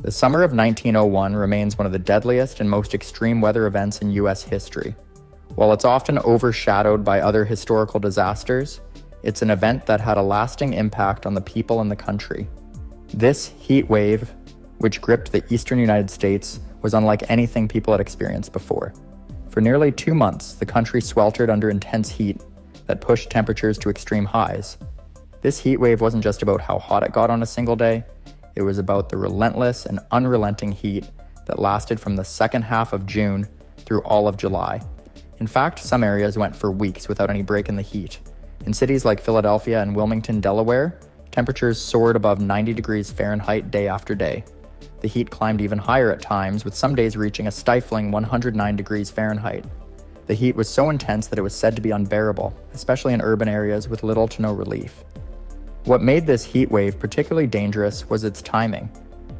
The summer of 1901 remains one of the deadliest and most extreme weather events in U.S. history. While it's often overshadowed by other historical disasters, it's an event that had a lasting impact on the people in the country. This heat wave, which gripped the eastern United States, was unlike anything people had experienced before. For nearly 2 months, the country sweltered under intense heat that pushed temperatures to extreme highs. This heat wave wasn't just about how hot it got on a single day, it was about the relentless and unrelenting heat that lasted from the second half of June through all of July. In fact, some areas went for weeks without any break in the heat. In cities like Philadelphia and Wilmington, Delaware, temperatures soared above 90 degrees Fahrenheit day after day. The heat climbed even higher at times, with some days reaching a stifling 109 degrees Fahrenheit. The heat was so intense that it was said to be unbearable, especially in urban areas with little to no relief. What made this heat wave particularly dangerous was its timing.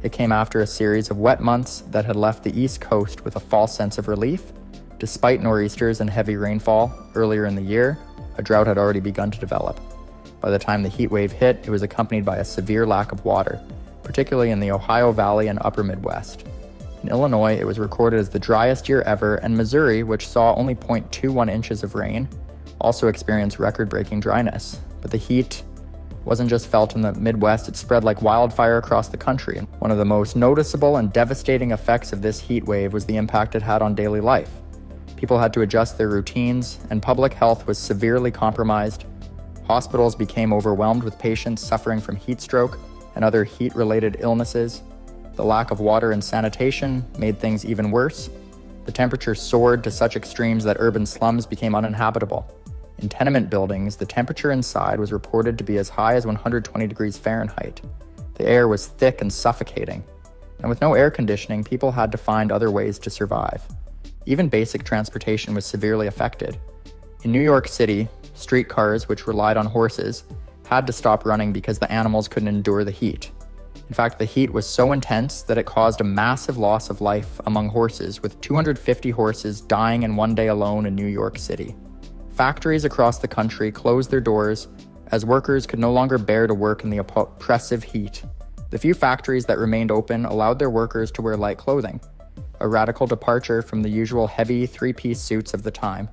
It came after a series of wet months that had left the East Coast with a false sense of relief. Despite nor'easters and heavy rainfall earlier in the year, a drought had already begun to develop. By the time the heat wave hit, it was accompanied by a severe lack of water, particularly in the Ohio Valley and upper Midwest. In Illinois, it was recorded as the driest year ever, and Missouri, which saw only 0.21 inches of rain, also experienced record-breaking dryness. But the heat wasn't just felt in the Midwest, it spread like wildfire across the country. One of the most noticeable and devastating effects of this heat wave was the impact it had on daily life. People had to adjust their routines, and public health was severely compromised. Hospitals became overwhelmed with patients suffering from heat stroke and other heat-related illnesses. The lack of water and sanitation made things even worse. The temperature soared to such extremes that urban slums became uninhabitable. In tenement buildings, the temperature inside was reported to be as high as 120 degrees Fahrenheit. The air was thick and suffocating, and with no air conditioning, people had to find other ways to survive. Even basic transportation was severely affected. In New York City, streetcars, which relied on horses, had to stop running because the animals couldn't endure the heat. In fact, the heat was so intense that it caused a massive loss of life among horses, with 250 horses dying in one day alone in New York City. Factories across the country closed their doors as workers could no longer bear to work in the oppressive heat. The few factories that remained open allowed their workers to wear light clothing, a radical departure from the usual heavy three-piece suits of the time.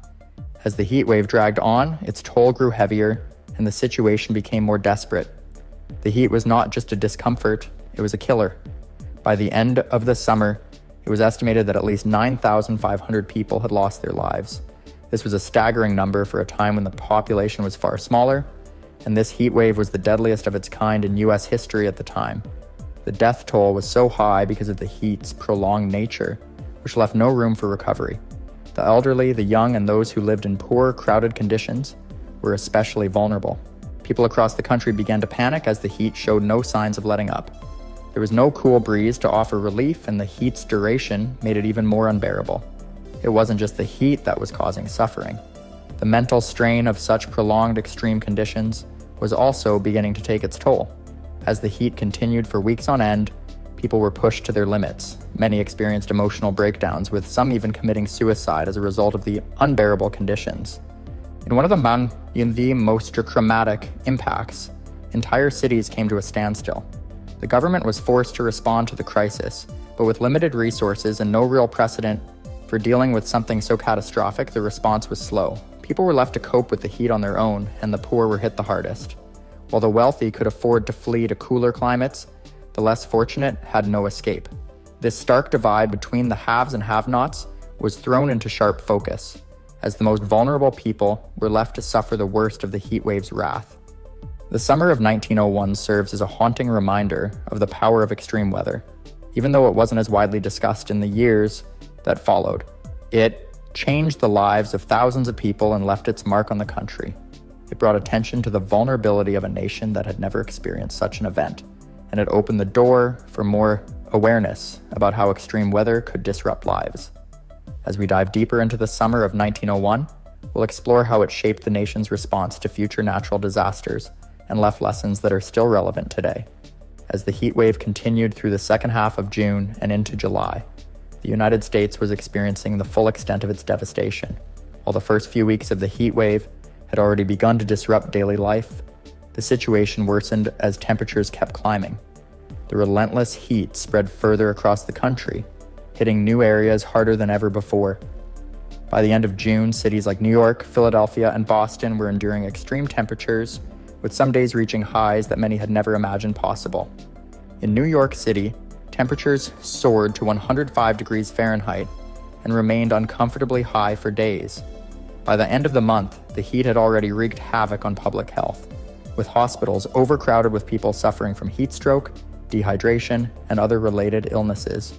As the heat wave dragged on, its toll grew heavier, and the situation became more desperate. The heat was not just a discomfort, it was a killer. By the end of the summer, it was estimated that at least 9,500 people had lost their lives. This was a staggering number for a time when the population was far smaller, and this heat wave was the deadliest of its kind in U.S. history at the time. The death toll was so high because of the heat's prolonged nature, which left no room for recovery. The elderly, the young, and those who lived in poor, crowded conditions were especially vulnerable. People across the country began to panic as the heat showed no signs of letting up. There was no cool breeze to offer relief, and the heat's duration made it even more unbearable. It wasn't just the heat that was causing suffering. The mental strain of such prolonged extreme conditions was also beginning to take its toll. As the heat continued for weeks on end, people were pushed to their limits. Many experienced emotional breakdowns, with some even committing suicide as a result of the unbearable conditions. In one of the most dramatic impacts, entire cities came to a standstill. The government was forced to respond to the crisis, but with limited resources and no real precedent for dealing with something so catastrophic, the response was slow. People were left to cope with the heat on their own, and the poor were hit the hardest. While the wealthy could afford to flee to cooler climates, the less fortunate had no escape. This stark divide between the haves and have-nots was thrown into sharp focus, as the most vulnerable people were left to suffer the worst of the heat wave's wrath. The summer of 1901 serves as a haunting reminder of the power of extreme weather. Even though it wasn't as widely discussed in the years that followed, it changed the lives of thousands of people and left its mark on the country. It brought attention to the vulnerability of a nation that had never experienced such an event, and it opened the door for more awareness about how extreme weather could disrupt lives. As we dive deeper into the summer of 1901, we'll explore how it shaped the nation's response to future natural disasters and left lessons that are still relevant today. As the heat wave continued through the second half of June and into July, the United States was experiencing the full extent of its devastation. While the first few weeks of the heat wave had already begun to disrupt daily life, the situation worsened as temperatures kept climbing. The relentless heat spread further across the country, hitting new areas harder than ever before. By the end of June, cities like New York, Philadelphia, and Boston were enduring extreme temperatures, with some days reaching highs that many had never imagined possible. In New York City, temperatures soared to 105 degrees Fahrenheit and remained uncomfortably high for days. By the end of the month, the heat had already wreaked havoc on public health, with hospitals overcrowded with people suffering from heat stroke, dehydration, and other related illnesses.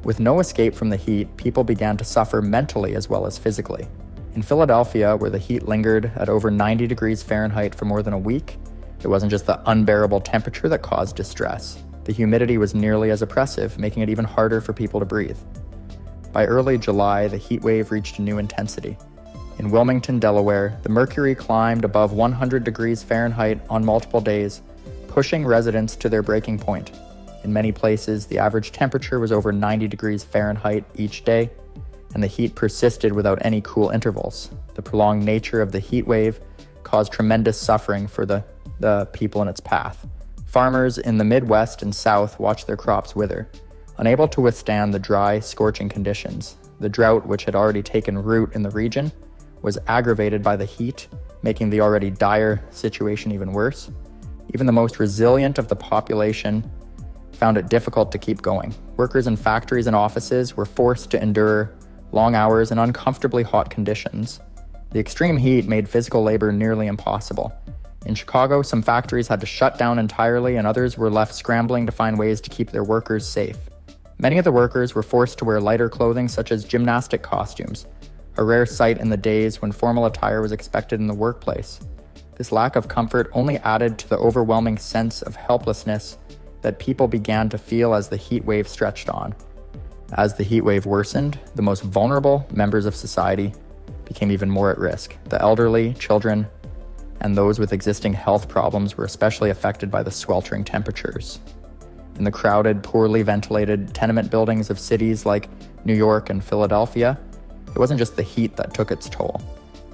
With no escape from the heat, people began to suffer mentally as well as physically. In Philadelphia, where the heat lingered at over 90 degrees Fahrenheit for more than a week, it wasn't just the unbearable temperature that caused distress. The humidity was nearly as oppressive, making it even harder for people to breathe. By early July, the heat wave reached a new intensity. In Wilmington, Delaware, the mercury climbed above 100 degrees Fahrenheit on multiple days, pushing residents to their breaking point. In many places, the average temperature was over 90 degrees Fahrenheit each day, and the heat persisted without any cool intervals. The prolonged nature of the heat wave caused tremendous suffering for the people in its path. Farmers in the Midwest and South watched their crops wither, unable to withstand the dry, scorching conditions. The drought, which had already taken root in the region, was aggravated by the heat, making the already dire situation even worse. Even the most resilient of the population found it difficult to keep going. Workers in factories and offices were forced to endure long hours in uncomfortably hot conditions. The extreme heat made physical labor nearly impossible. In Chicago, some factories had to shut down entirely, and others were left scrambling to find ways to keep their workers safe. Many of the workers were forced to wear lighter clothing, such as gymnastic costumes, a rare sight in the days when formal attire was expected in the workplace. This lack of comfort only added to the overwhelming sense of helplessness that people began to feel as the heat wave stretched on. As the heat wave worsened, the most vulnerable members of society became even more at risk. The elderly, children, and those with existing health problems were especially affected by the sweltering temperatures. In the crowded, poorly ventilated tenement buildings of cities like New York and Philadelphia, it wasn't just the heat that took its toll.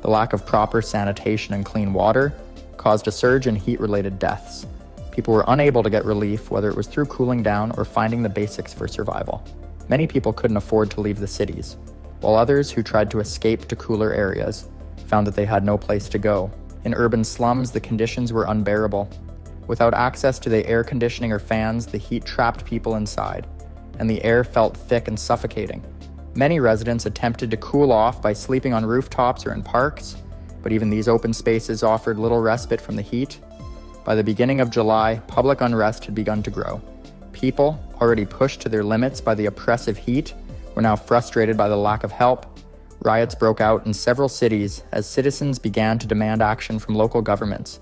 The lack of proper sanitation and clean water caused a surge in heat-related deaths. People were unable to get relief, whether it was through cooling down or finding the basics for survival. Many people couldn't afford to leave the cities, while others who tried to escape to cooler areas found that they had no place to go. In urban slums, the conditions were unbearable. Without access to the air conditioning or fans, the heat trapped people inside, and the air felt thick and suffocating. Many residents attempted to cool off by sleeping on rooftops or in parks, but even these open spaces offered little respite from the heat. By the beginning of July, public unrest had begun to grow. People, already pushed to their limits by the oppressive heat, were now frustrated by the lack of help. Riots broke out in several cities as citizens began to demand action from local governments.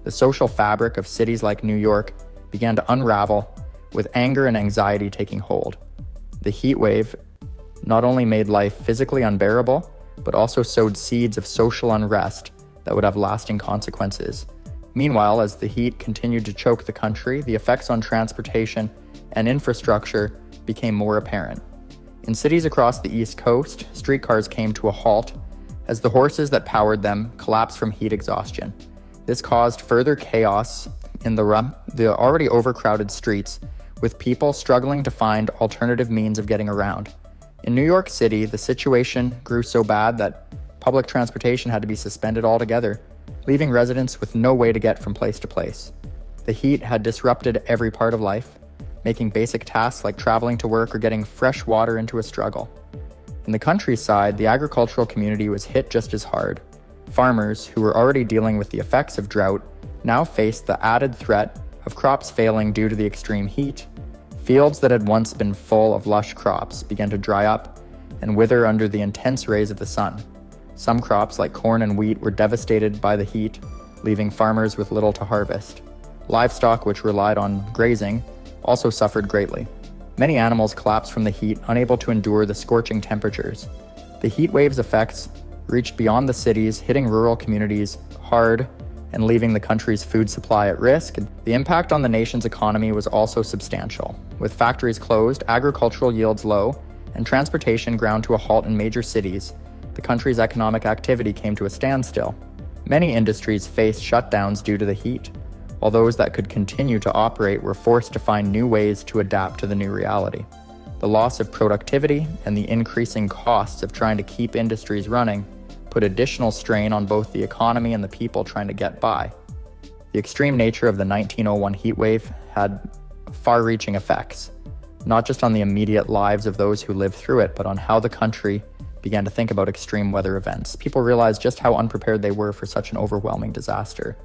The social fabric of cities like New York began to unravel, with anger and anxiety taking hold. The heat wave not only made life physically unbearable, but also sowed seeds of social unrest that would have lasting consequences. Meanwhile, as the heat continued to choke the country, the effects on transportation and infrastructure became more apparent. In cities across the East Coast, streetcars came to a halt as the horses that powered them collapsed from heat exhaustion. This caused further chaos in the already overcrowded streets, with people struggling to find alternative means of getting around. In New York City, the situation grew so bad that public transportation had to be suspended altogether, leaving residents with no way to get from place to place. The heat had disrupted every part of life, making basic tasks like traveling to work or getting fresh water into a struggle. In the countryside, the agricultural community was hit just as hard. Farmers, who were already dealing with the effects of drought, now faced the added threat of crops failing due to the extreme heat. Fields that had once been full of lush crops began to dry up and wither under the intense rays of the sun. Some crops, like corn and wheat, were devastated by the heat, leaving farmers with little to harvest. Livestock, which relied on grazing, also suffered greatly. Many animals collapsed from the heat, unable to endure the scorching temperatures. The heat wave's effects reached beyond the cities, hitting rural communities hard and leaving the country's food supply at risk. The impact on the nation's economy was also substantial. With factories closed, agricultural yields low, and transportation ground to a halt in major cities, the country's economic activity came to a standstill. Many industries faced shutdowns due to the heat. while those that could continue to operate were forced to find new ways to adapt to the new reality. The loss of productivity and the increasing costs of trying to keep industries running put additional strain on both the economy and the people trying to get by. The extreme nature of the 1901 heatwave had far-reaching effects, not just on the immediate lives of those who lived through it, but on how the country began to think about extreme weather events. People realized just how unprepared they were for such an overwhelming disaster,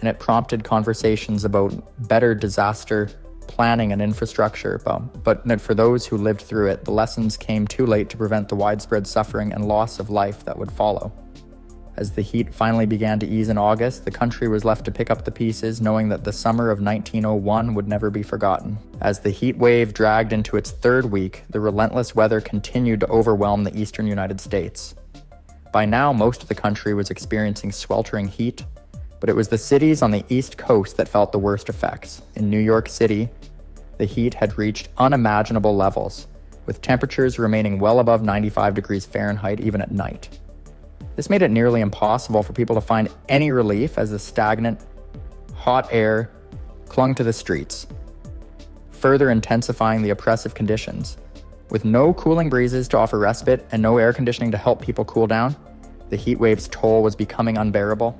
and it prompted conversations about better disaster planning and infrastructure. But for those who lived through it, the lessons came too late to prevent the widespread suffering and loss of life that would follow. As the heat finally began to ease in August, the country was left to pick up the pieces, knowing that the summer of 1901 would never be forgotten. As the heat wave dragged into its third week, the relentless weather continued to overwhelm the eastern United States. By now, most of the country was experiencing sweltering heat, but it was the cities on the East Coast that felt the worst effects. In New York City, the heat had reached unimaginable levels, with temperatures remaining well above 95 degrees Fahrenheit even at night. This made it nearly impossible for people to find any relief as the stagnant, hot air clung to the streets, further intensifying the oppressive conditions. With no cooling breezes to offer respite and no air conditioning to help people cool down, the heat wave's toll was becoming unbearable.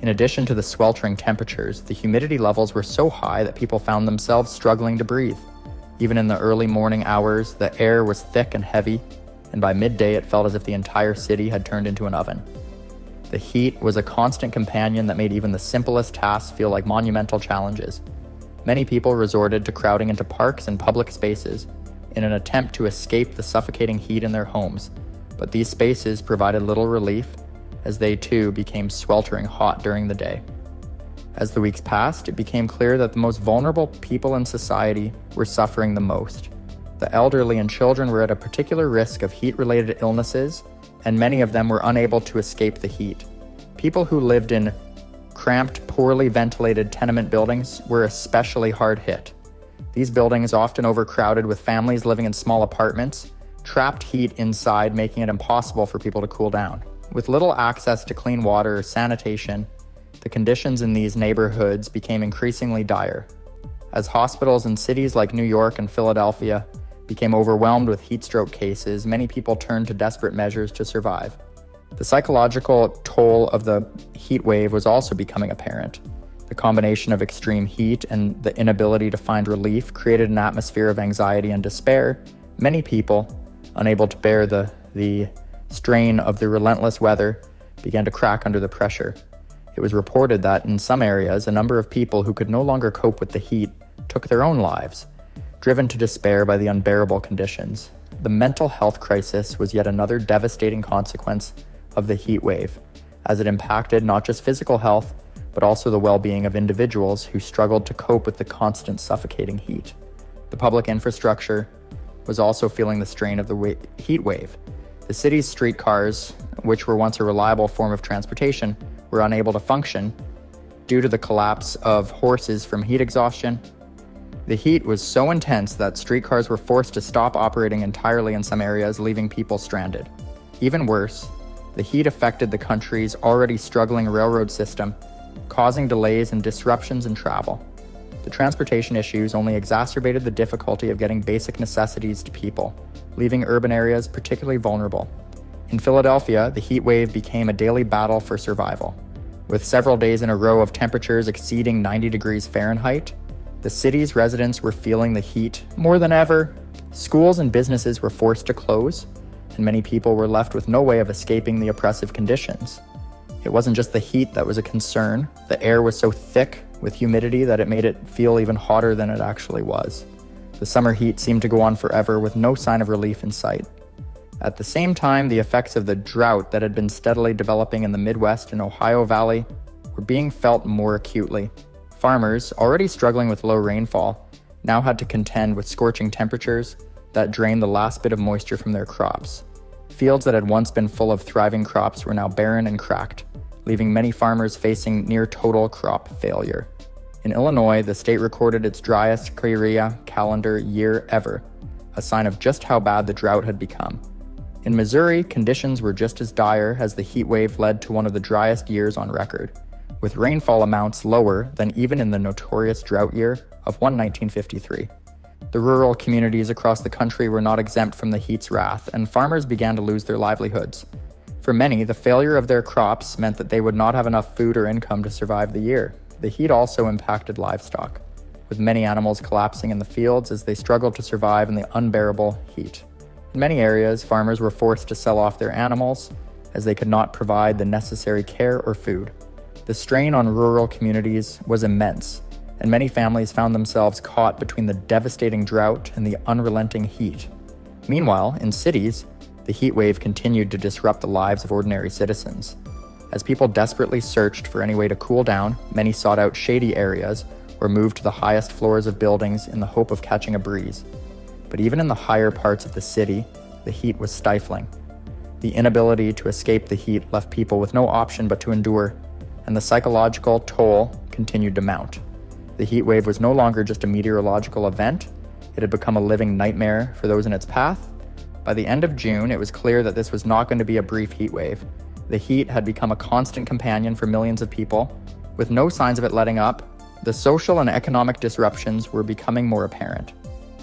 In addition to the sweltering temperatures, the humidity levels were so high that people found themselves struggling to breathe. Even in the early morning hours, the air was thick and heavy, and by midday it felt as if the entire city had turned into an oven. The heat was a constant companion that made even the simplest tasks feel like monumental challenges. Many people resorted to crowding into parks and public spaces in an attempt to escape the suffocating heat in their homes, but these spaces provided little relief as they too became sweltering hot during the day. As the weeks passed, it became clear that the most vulnerable people in society were suffering the most. The elderly and children were at a particular risk of heat-related illnesses, and many of them were unable to escape the heat. People who lived in cramped, poorly ventilated tenement buildings were especially hard hit. These buildings, often overcrowded with families living in small apartments, trapped heat inside, making it impossible for people to cool down. With little access to clean water or sanitation, the conditions in these neighborhoods became increasingly dire. As hospitals in cities like New York and Philadelphia became overwhelmed with heat stroke cases, many people turned to desperate measures to survive. The psychological toll of the heat wave was also becoming apparent. The combination of extreme heat and the inability to find relief created an atmosphere of anxiety and despair. Many people, unable to bear the strain of the relentless weather, began to crack under the pressure. It was reported that in some areas, a number of people who could no longer cope with the heat took their own lives, driven to despair by the unbearable conditions. The mental health crisis was yet another devastating consequence of the heat wave, as it impacted not just physical health, but also the well-being of individuals who struggled to cope with the constant suffocating heat. The public infrastructure was also feeling the strain of the heat wave. The city's streetcars, which were once a reliable form of transportation, were unable to function due to the collapse of horses from heat exhaustion. The heat was so intense that streetcars were forced to stop operating entirely in some areas, leaving people stranded. Even worse, the heat affected the country's already struggling railroad system, causing delays and disruptions in travel. The transportation issues only exacerbated the difficulty of getting basic necessities to people, leaving urban areas particularly vulnerable. In Philadelphia, the heat wave became a daily battle for survival. With several days in a row of temperatures exceeding 90 degrees Fahrenheit, the city's residents were feeling the heat more than ever. Schools and businesses were forced to close, and many people were left with no way of escaping the oppressive conditions. It wasn't just the heat that was a concern. The air was so thick with humidity that it made it feel even hotter than it actually was. The summer heat seemed to go on forever with no sign of relief in sight. At the same time, the effects of the drought that had been steadily developing in the Midwest and Ohio Valley were being felt more acutely. Farmers, already struggling with low rainfall, now had to contend with scorching temperatures that drained the last bit of moisture from their crops. Fields that had once been full of thriving crops were now barren and cracked, leaving many farmers facing near total crop failure. In Illinois, the state recorded its driest Kyrria calendar year ever, a sign of just how bad the drought had become. In Missouri, conditions were just as dire as the heat wave led to one of the driest years on record. with rainfall amounts lower than even in the notorious drought year of 1953. The rural communities across the country were not exempt from the heat's wrath, and farmers began to lose their livelihoods. For many, the failure of their crops meant that they would not have enough food or income to survive the year. The heat also impacted livestock, with many animals collapsing in the fields as they struggled to survive in the unbearable heat. In many areas, farmers were forced to sell off their animals as they could not provide the necessary care or food. The strain on rural communities was immense, and many families found themselves caught between the devastating drought and the unrelenting heat. Meanwhile, in cities, the heat wave continued to disrupt the lives of ordinary citizens. As people desperately searched for any way to cool down, many sought out shady areas or moved to the highest floors of buildings in the hope of catching a breeze. But even in the higher parts of the city, the heat was stifling. The inability to escape the heat left people with no option but to endure, and the psychological toll continued to mount. The heat wave was no longer just a meteorological event, it had become a living nightmare for those in its path. By the end of June, it was clear that this was not going to be a brief heat wave. The heat had become a constant companion for millions of people. With no signs of it letting up, the social and economic disruptions were becoming more apparent,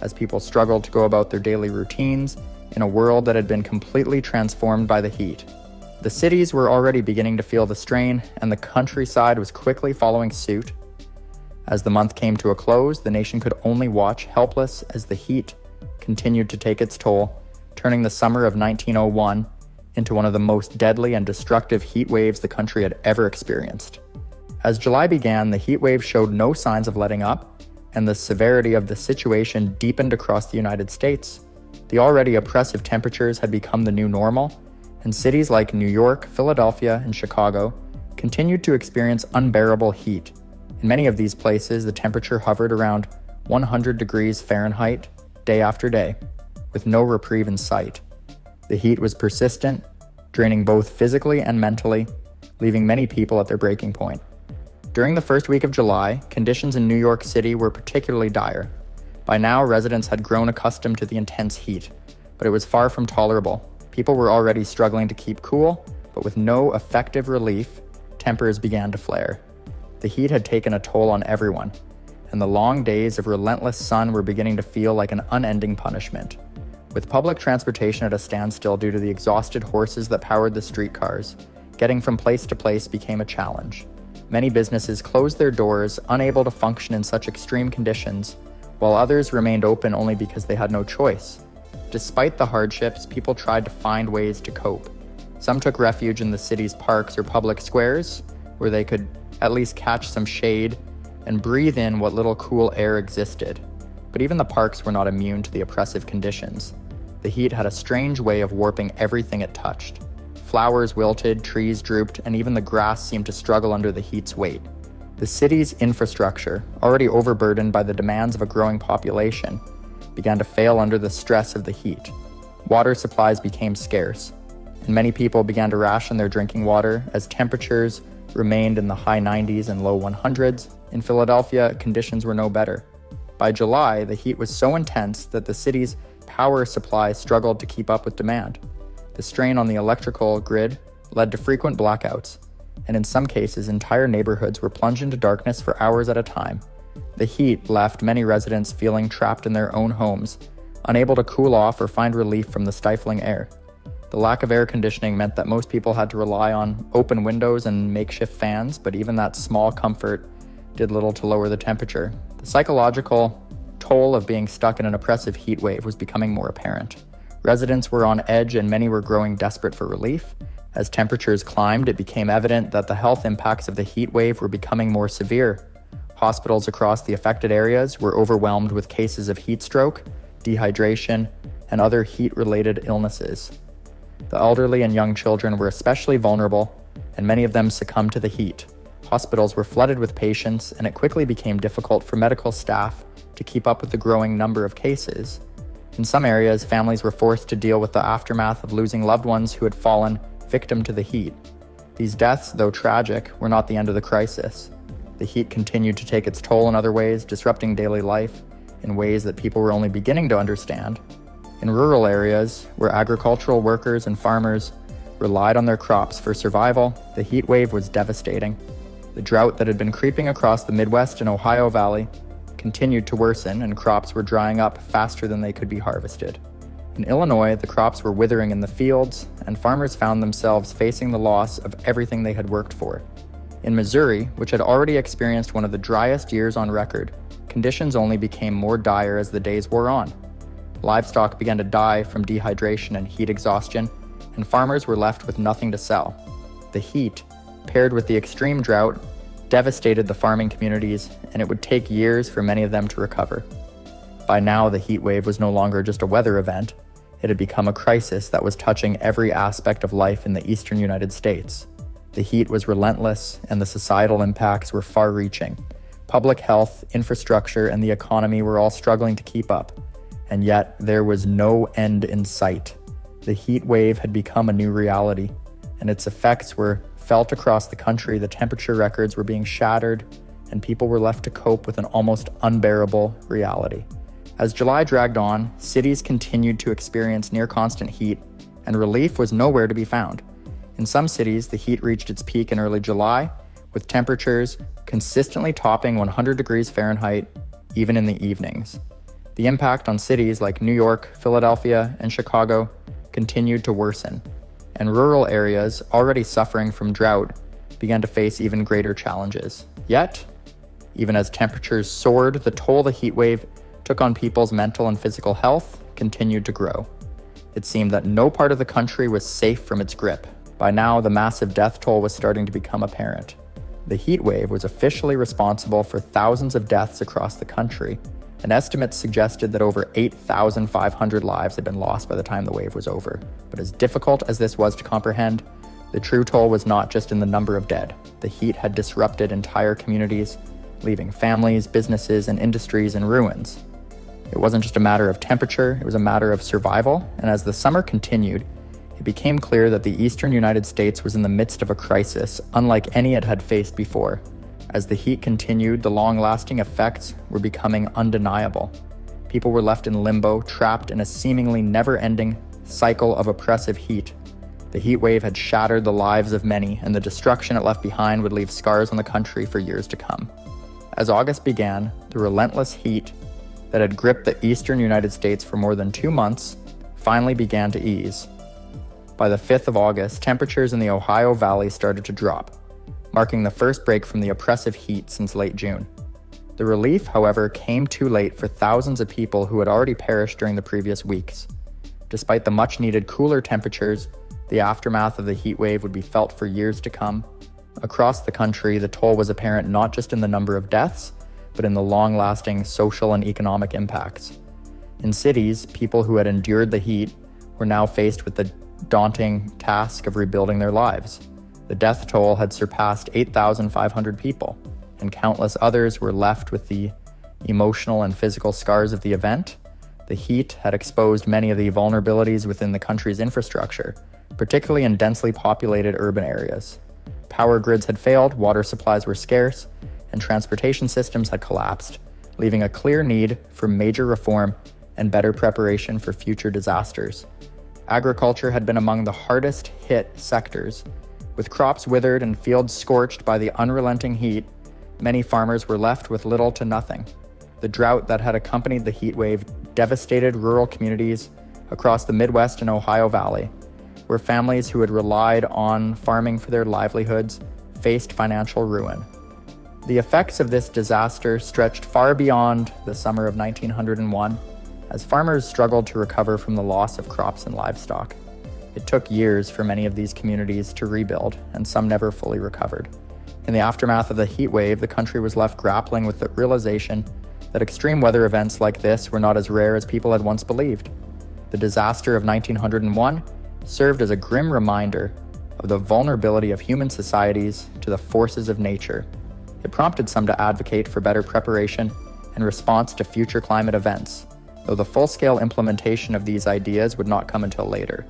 as people struggled to go about their daily routines in a world that had been completely transformed by the heat. The cities were already beginning to feel the strain, and the countryside was quickly following suit. As the month came to a close, the nation could only watch helpless as the heat continued to take its toll, turning the summer of 1901 into one of the most deadly and destructive heat waves the country had ever experienced. As July began, the heat wave showed no signs of letting up, and the severity of the situation deepened across the United States. The already oppressive temperatures had become the new normal, and cities like New York, Philadelphia, and Chicago continued to experience unbearable heat. In many of these places, the temperature hovered around 100 degrees Fahrenheit day after day, with no reprieve in sight. The heat was persistent, draining both physically and mentally, leaving many people at their breaking point. During the first week of July, conditions in New York City were particularly dire. By now, residents had grown accustomed to the intense heat, but it was far from tolerable. People were already struggling to keep cool, but with no effective relief, tempers began to flare. The heat had taken a toll on everyone, and the long days of relentless sun were beginning to feel like an unending punishment. With public transportation at a standstill due to the exhausted horses that powered the streetcars, getting from place to place became a challenge. Many businesses closed their doors, unable to function in such extreme conditions, while others remained open only because they had no choice. Despite the hardships, people tried to find ways to cope. Some took refuge in the city's parks or public squares, where they could at least catch some shade and breathe in what little cool air existed. But even the parks were not immune to the oppressive conditions. The heat had a strange way of warping everything it touched. Flowers wilted, trees drooped, and even the grass seemed to struggle under the heat's weight. The city's infrastructure, already overburdened by the demands of a growing population, began to fail under the stress of the heat. Water supplies became scarce, and many people began to ration their drinking water as temperatures remained in the high 90s and low 100s. In Philadelphia, conditions were no better. By July, the heat was so intense that the city's power supply struggled to keep up with demand. The strain on the electrical grid led to frequent blackouts, and in some cases, entire neighborhoods were plunged into darkness for hours at a time. The heat left many residents feeling trapped in their own homes, unable to cool off or find relief from the stifling air. The lack of air conditioning meant that most people had to rely on open windows and makeshift fans, but even that small comfort did little to lower the temperature. The psychological toll of being stuck in an oppressive heat wave was becoming more apparent. Residents were on edge and many were growing desperate for relief. As temperatures climbed, it became evident that the health impacts of the heat wave were becoming more severe. Hospitals across the affected areas were overwhelmed with cases of heat stroke, dehydration, and other heat-related illnesses. The elderly and young children were especially vulnerable, and many of them succumbed to the heat. Hospitals were flooded with patients, and it quickly became difficult for medical staff to keep up with the growing number of cases. In some areas, families were forced to deal with the aftermath of losing loved ones who had fallen victim to the heat. These deaths, though tragic, were not the end of the crisis. The heat continued to take its toll in other ways, disrupting daily life in ways that people were only beginning to understand. In rural areas, where agricultural workers and farmers relied on their crops for survival, the heat wave was devastating. The drought that had been creeping across the Midwest and Ohio Valley continued to worsen, and crops were drying up faster than they could be harvested. In Illinois, the crops were withering in the fields, and farmers found themselves facing the loss of everything they had worked for. In Missouri, which had already experienced one of the driest years on record, conditions only became more dire as the days wore on. Livestock began to die from dehydration and heat exhaustion, and farmers were left with nothing to sell. The heat, paired with the extreme drought, devastated the farming communities, and it would take years for many of them to recover. By now, the heat wave was no longer just a weather event. It had become a crisis that was touching every aspect of life in the eastern United States. The heat was relentless, and the societal impacts were far-reaching. Public health, infrastructure, and the economy were all struggling to keep up. And yet, there was no end in sight. The heat wave had become a new reality, and its effects were felt across the country. The temperature records were being shattered, and people were left to cope with an almost unbearable reality. As July dragged on, cities continued to experience near-constant heat, and relief was nowhere to be found. In some cities, the heat reached its peak in early July, with temperatures consistently topping 100 degrees Fahrenheit, even in the evenings. The impact on cities like New York, Philadelphia, and Chicago continued to worsen, and rural areas already suffering from drought began to face even greater challenges. Yet, even as temperatures soared, the toll the heat wave took on people's mental and physical health continued to grow. It seemed that no part of the country was safe from its grip. By now, the massive death toll was starting to become apparent. The heat wave was officially responsible for thousands of deaths across the country, and estimates suggested that over 8,500 lives had been lost by the time the wave was over. But as difficult as this was to comprehend, the true toll was not just in the number of dead. The heat had disrupted entire communities, leaving families, businesses, and industries in ruins. It wasn't just a matter of temperature, it was a matter of survival, and as the summer continued, it became clear that the eastern United States was in the midst of a crisis unlike any it had faced before. As the heat continued, the long-lasting effects were becoming undeniable. People were left in limbo, trapped in a seemingly never-ending cycle of oppressive heat. The heat wave had shattered the lives of many, and the destruction it left behind would leave scars on the country for years to come. As August began, the relentless heat that had gripped the eastern United States for more than 2 months finally began to ease. By the 5th of August, temperatures in the Ohio Valley started to drop, marking the first break from the oppressive heat since late June. The relief, however, came too late for thousands of people who had already perished during the previous weeks. Despite the much-needed cooler temperatures, the aftermath of the heat wave would be felt for years to come. Across the country, the toll was apparent not just in the number of deaths, but in the long-lasting social and economic impacts. In cities, people who had endured the heat were now faced with the daunting task of rebuilding their lives. The death toll had surpassed 8,500 people, and countless others were left with the emotional and physical scars of the event. The heat had exposed many of the vulnerabilities within the country's infrastructure, particularly in densely populated urban areas. Power grids had failed, water supplies were scarce, and transportation systems had collapsed, leaving a clear need for major reform and better preparation for future disasters. Agriculture had been among the hardest hit sectors. With crops withered and fields scorched by the unrelenting heat, many farmers were left with little to nothing. The drought that had accompanied the heat wave devastated rural communities across the Midwest and Ohio Valley, where families who had relied on farming for their livelihoods faced financial ruin. The effects of this disaster stretched far beyond the summer of 1901, as farmers struggled to recover from the loss of crops and livestock. It took years for many of these communities to rebuild, and some never fully recovered. In the aftermath of the heat wave, the country was left grappling with the realization that extreme weather events like this were not as rare as people had once believed. The disaster of 1901 served as a grim reminder of the vulnerability of human societies to the forces of nature. It prompted some to advocate for better preparation and response to future climate events, though the full-scale implementation of these ideas would not come until later.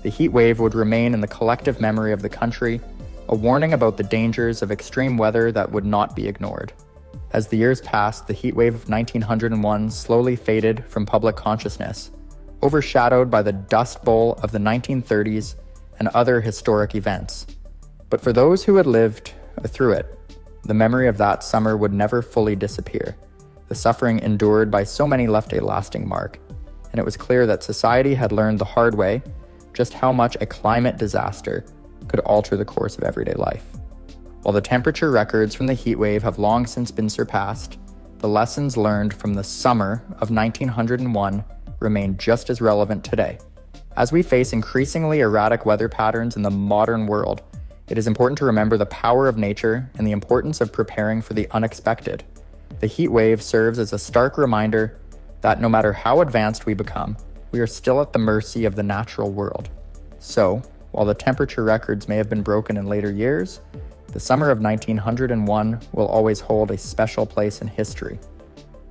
The heat wave would remain in the collective memory of the country, a warning about the dangers of extreme weather that would not be ignored. As the years passed, the heat wave of 1901 slowly faded from public consciousness, overshadowed by the Dust Bowl of the 1930s and other historic events. But for those who had lived through it, The memory of that summer would never fully disappear. The suffering endured by so many left a lasting mark, and it was clear that society had learned the hard way just how much a climate disaster could alter the course of everyday life. While the temperature records from the heatwave have long since been surpassed, the lessons learned from the summer of 1901 remain just as relevant today. As we face increasingly erratic weather patterns in the modern world, it is important to remember the power of nature and the importance of preparing for the unexpected. The heatwave serves as a stark reminder that no matter how advanced we become, we are still at the mercy of the natural world. So, while the temperature records may have been broken in later years, the summer of 1901 will always hold a special place in history.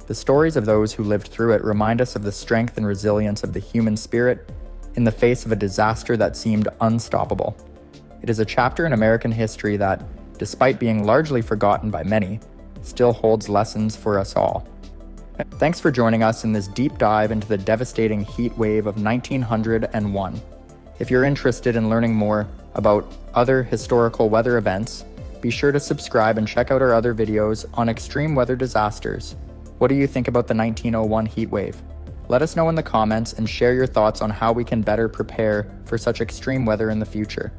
The stories of those who lived through it remind us of the strength and resilience of the human spirit in the face of a disaster that seemed unstoppable. It is a chapter in American history that, despite being largely forgotten by many, still holds lessons for us all. Thanks for joining us in this deep dive into the devastating heat wave of 1901. If you're interested in learning more about other historical weather events, be sure to subscribe and check out our other videos on extreme weather disasters. What do you think about the 1901 heat wave? Let us know in the comments and share your thoughts on how we can better prepare for such extreme weather in the future.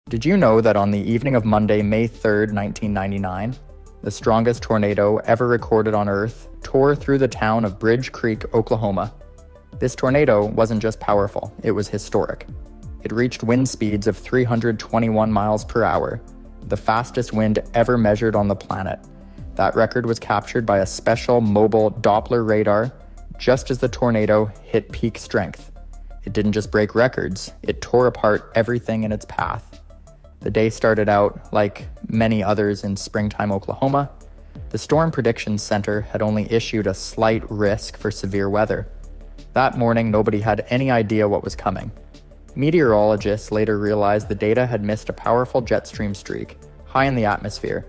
Did you know that on the evening of Monday, May 3rd, 1999, the strongest tornado ever recorded on Earth tore through the town of Bridge Creek, Oklahoma? This tornado wasn't just powerful, it was historic. It reached wind speeds of 321 miles per hour, the fastest wind ever measured on the planet. That record was captured by a special mobile Doppler radar just as the tornado hit peak strength. It didn't just break records, it tore apart everything in its path. The day started out like many others in springtime Oklahoma. The Storm Prediction Center had only issued a slight risk for severe weather. That morning, nobody had any idea what was coming. Meteorologists later realized the data had missed a powerful jet stream streak, high in the atmosphere.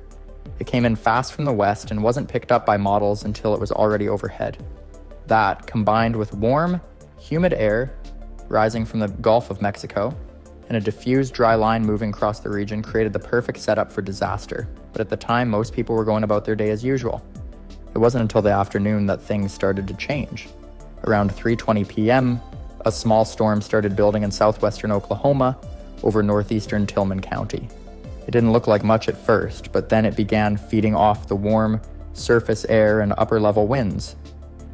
It came in fast from the west and wasn't picked up by models until it was already overhead. That, combined with warm, humid air rising from the Gulf of Mexico, and a diffused dry line moving across the region created the perfect setup for disaster. But at the time, most people were going about their day as usual. It wasn't until the afternoon that things started to change. Around 3:20 p.m., a small storm started building in southwestern Oklahoma over northeastern Tillman County. It didn't look like much at first, but then it began feeding off the warm surface air and upper-level winds.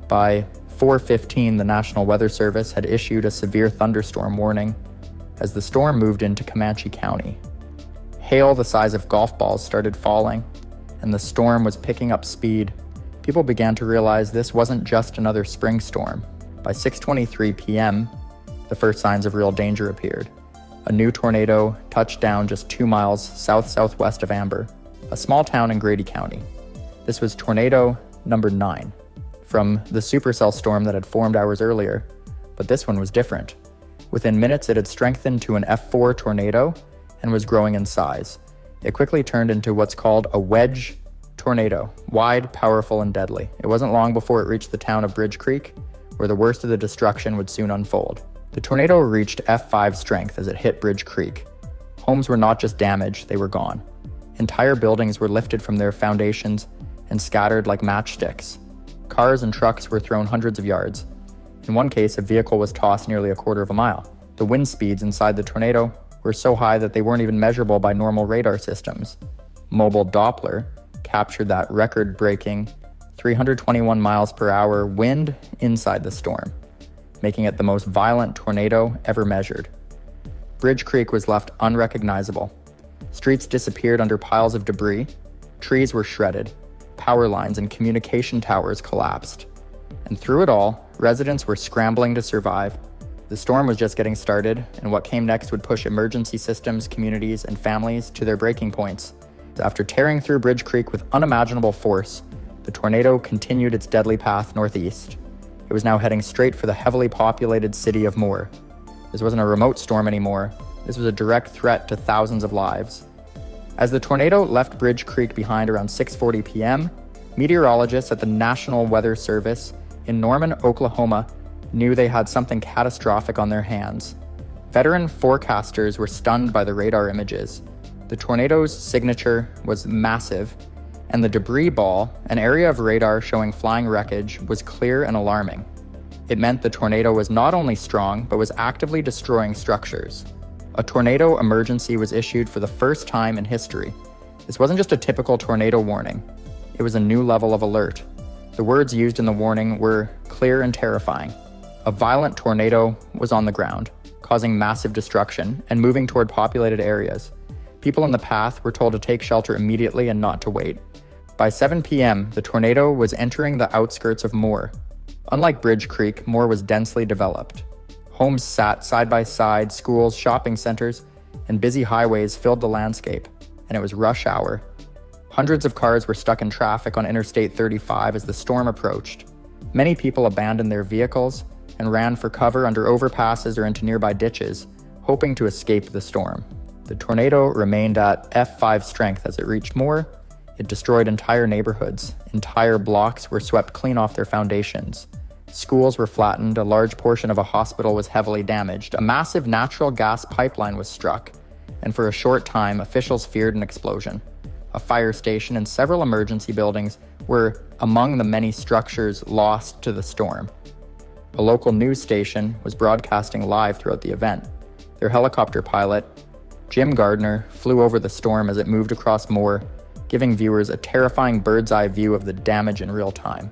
By 4:15, the National Weather Service had issued a severe thunderstorm warning as the storm moved into Comanche County. Hail the size of golf balls started falling, and the storm was picking up speed. People began to realize this wasn't just another spring storm. By 6:23 p.m., the first signs of real danger appeared. A new tornado touched down just 2 miles south-southwest of Amber, a small town in Grady County. This was tornado number 9, from the supercell storm that had formed hours earlier, but this one was different. Within minutes, it had strengthened to an F4 tornado and was growing in size. It quickly turned into what's called a wedge tornado, wide, powerful, and deadly. It wasn't long before it reached the town of Bridge Creek, where the worst of the destruction would soon unfold. The tornado reached F5 strength as it hit Bridge Creek. Homes were not just damaged, they were gone. Entire buildings were lifted from their foundations and scattered like matchsticks. Cars and trucks were thrown hundreds of yards. In one case, a vehicle was tossed nearly a quarter of a mile. The wind speeds inside the tornado were so high that they weren't even measurable by normal radar systems. Mobile Doppler captured that record-breaking 321 miles per hour wind inside the storm, making it the most violent tornado ever measured. Bridge Creek was left unrecognizable. Streets disappeared under piles of debris, trees were shredded, power lines and communication towers collapsed. And through it all, residents were scrambling to survive. The storm was just getting started, and what came next would push emergency systems, communities, and families to their breaking points. After tearing through Bridge Creek with unimaginable force, the tornado continued its deadly path northeast. It was now heading straight for the heavily populated city of Moore. This wasn't a remote storm anymore. This was a direct threat to thousands of lives. As the tornado left Bridge Creek behind around 6:40 p.m., meteorologists at the National Weather Service in Norman, Oklahoma, knew they had something catastrophic on their hands. Veteran forecasters were stunned by the radar images. The tornado's signature was massive, and the debris ball, an area of radar showing flying wreckage, was clear and alarming. It meant the tornado was not only strong, but was actively destroying structures. A tornado emergency was issued for the first time in history. This wasn't just a typical tornado warning. It was a new level of alert. The words used in the warning were clear and terrifying. A violent tornado was on the ground, causing massive destruction and moving toward populated areas. People in the path were told to take shelter immediately and not to wait. By 7 p.m., the tornado was entering the outskirts of Moore. Unlike Bridge Creek, Moore was densely developed. Homes sat side by side, schools, shopping centers, and busy highways filled the landscape, and it was rush hour. Hundreds of cars were stuck in traffic on Interstate 35 as the storm approached. Many people abandoned their vehicles and ran for cover under overpasses or into nearby ditches, hoping to escape the storm. The tornado remained at F5 strength as it reached Moore. It destroyed entire neighborhoods. Entire blocks were swept clean off their foundations. Schools were flattened, a large portion of a hospital was heavily damaged, a massive natural gas pipeline was struck, and for a short time, officials feared an explosion. A fire station and several emergency buildings were among the many structures lost to the storm. A local news station was broadcasting live throughout the event. Their helicopter pilot, Jim Gardner, flew over the storm as it moved across Moore, giving viewers a terrifying bird's-eye view of the damage in real time.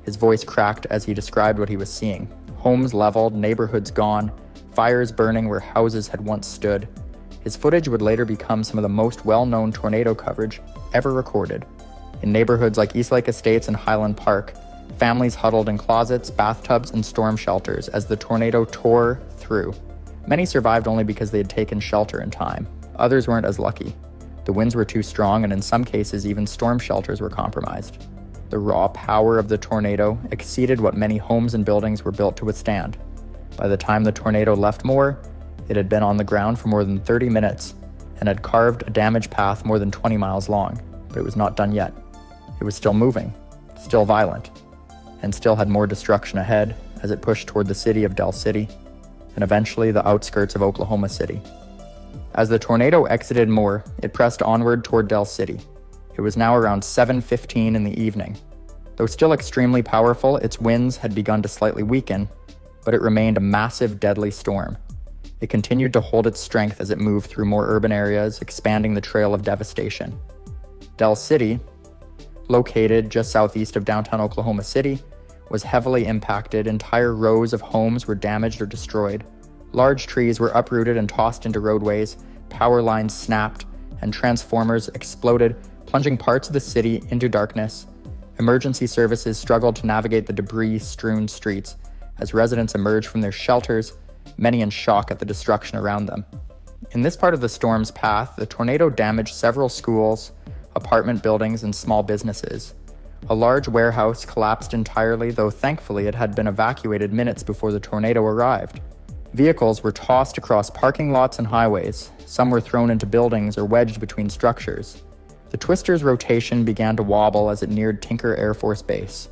His voice cracked as he described what he was seeing. Homes leveled, neighborhoods gone, fires burning where houses had once stood. His footage would later become some of the most well-known tornado coverage ever recorded. In neighborhoods like Eastlake Estates and Highland Park, families huddled in closets, bathtubs, and storm shelters as the tornado tore through. Many survived only because they had taken shelter in time. Others weren't as lucky. The winds were too strong, and in some cases, even storm shelters were compromised. The raw power of the tornado exceeded what many homes and buildings were built to withstand. By the time the tornado left Moore, it had been on the ground for more than 30 minutes and had carved a damaged path more than 20 miles long, but it was not done yet. It was still moving, still violent, and still had more destruction ahead as it pushed toward the city of Del City and eventually the outskirts of Oklahoma City. As the tornado exited Moore, it pressed onward toward Del City. It was now around 7:15 in the evening. Though still extremely powerful, its winds had begun to slightly weaken, but it remained a massive, deadly storm. It continued to hold its strength as it moved through more urban areas, expanding the trail of devastation. Del City, located just southeast of downtown Oklahoma City, was heavily impacted. Entire rows of homes were damaged or destroyed. Large trees were uprooted and tossed into roadways, power lines snapped, and transformers exploded, plunging parts of the city into darkness. Emergency services struggled to navigate the debris-strewn streets as residents emerged from their shelters, many in shock at the destruction around them. In this part of the storm's path, the tornado damaged several schools, apartment buildings, and small businesses. A large warehouse collapsed entirely, though thankfully it had been evacuated minutes before the tornado arrived. Vehicles were tossed across parking lots and highways. Some were thrown into buildings or wedged between structures. The Twister's rotation began to wobble as it neared Tinker Air Force Base.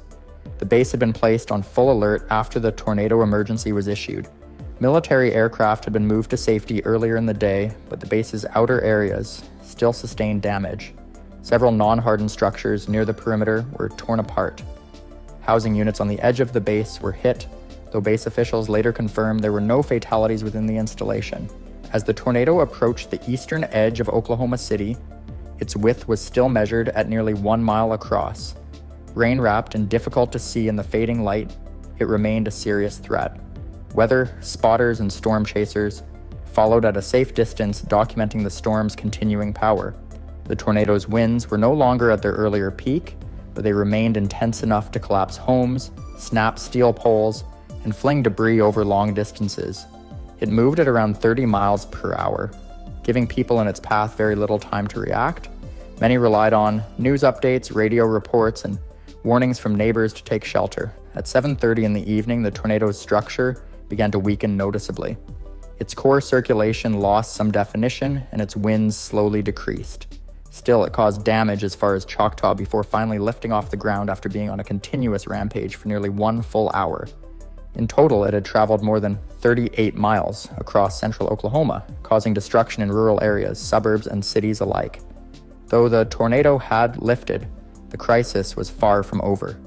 The base had been placed on full alert after the tornado emergency was issued. Military aircraft had been moved to safety earlier in the day, but the base's outer areas still sustained damage. Several non-hardened structures near the perimeter were torn apart. Housing units on the edge of the base were hit, though base officials later confirmed there were no fatalities within the installation. As the tornado approached the eastern edge of Oklahoma City, its width was still measured at nearly 1 mile across. Rain-wrapped and difficult to see in the fading light, it remained a serious threat. Weather spotters and storm chasers followed at a safe distance, documenting the storm's continuing power. The tornado's winds were no longer at their earlier peak, but they remained intense enough to collapse homes, snap steel poles, and fling debris over long distances. It moved at around 30 miles per hour, giving people in its path very little time to react. Many relied on news updates, radio reports, and warnings from neighbors to take shelter. At 7:30 in the evening, the tornado's structure began to weaken noticeably. Its core circulation lost some definition, and its winds slowly decreased. Still, it caused damage as far as Choctaw before finally lifting off the ground after being on a continuous rampage for nearly 1 full hour. In total, it had traveled more than 38 miles across central Oklahoma, causing destruction in rural areas, suburbs, and cities alike. Though the tornado had lifted, the crisis was far from over.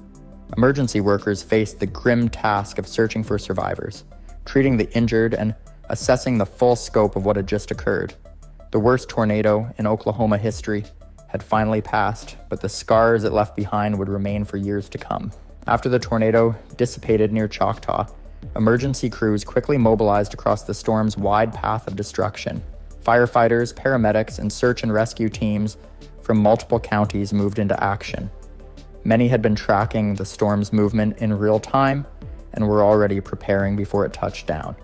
Emergency workers faced the grim task of searching for survivors, treating the injured, and assessing the full scope of what had just occurred. The worst tornado in Oklahoma history had finally passed, but the scars it left behind would remain for years to come. After the tornado dissipated near Choctaw, emergency crews quickly mobilized across the storm's wide path of destruction. Firefighters, paramedics, and search and rescue teams from multiple counties moved into action. Many had been tracking the storm's movement in real time and were already preparing before it touched down.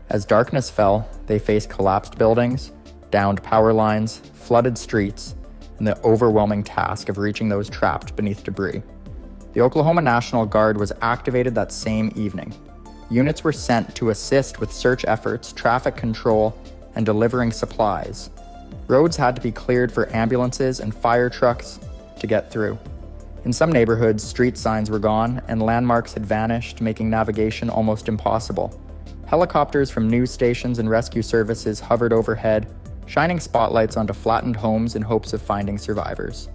As darkness fell, they faced collapsed buildings, downed power lines, flooded streets, and the overwhelming task of reaching those trapped beneath debris. The Oklahoma National Guard was activated that same evening. Units were sent to assist with search efforts, traffic control, and delivering supplies. Roads had to be cleared for ambulances and fire trucks to get through. In some neighborhoods, street signs were gone and landmarks had vanished, making navigation almost impossible. Helicopters from news stations and rescue services hovered overhead, shining spotlights onto flattened homes in hopes of finding survivors.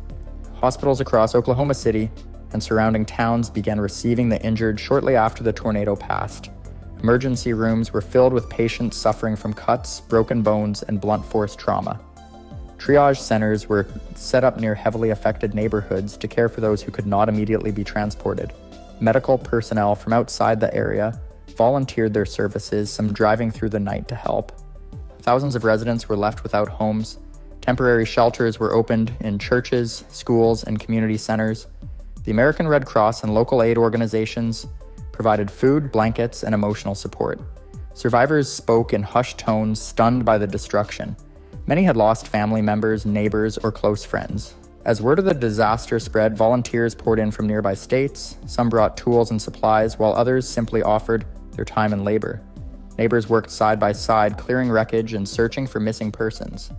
Hospitals across Oklahoma City and surrounding towns began receiving the injured shortly after the tornado passed. Emergency rooms were filled with patients suffering from cuts, broken bones, and blunt force trauma. Triage centers were set up near heavily affected neighborhoods to care for those who could not immediately be transported. Medical personnel from outside the area volunteered their services, some driving through the night to help. Thousands of residents were left without homes. Temporary shelters were opened in churches, schools, and community centers. The American Red Cross and local aid organizations provided food, blankets, and emotional support. Survivors spoke in hushed tones, stunned by the destruction. Many had lost family members, neighbors, or close friends. As word of the disaster spread, volunteers poured in from nearby states. Some brought tools and supplies, while others simply offered their time and labor. Neighbors worked side by side, clearing wreckage and searching for missing persons.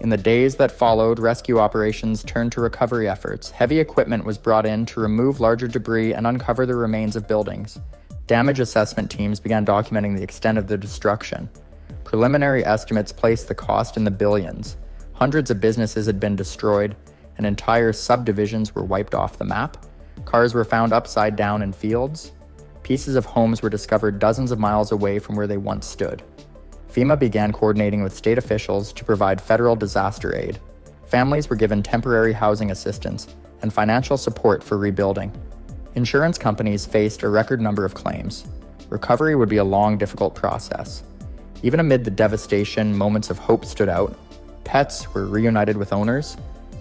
In the days that followed, rescue operations turned to recovery efforts. Heavy equipment was brought in to remove larger debris and uncover the remains of buildings. Damage assessment teams began documenting the extent of the destruction. Preliminary estimates placed the cost in the billions. Hundreds of businesses had been destroyed, and entire subdivisions were wiped off the map. Cars were found upside down in fields. Pieces of homes were discovered dozens of miles away from where they once stood. FEMA began coordinating with state officials to provide federal disaster aid. Families were given temporary housing assistance and financial support for rebuilding. Insurance companies faced a record number of claims. Recovery would be a long, difficult process. Even amid the devastation, moments of hope stood out. Pets were reunited with owners.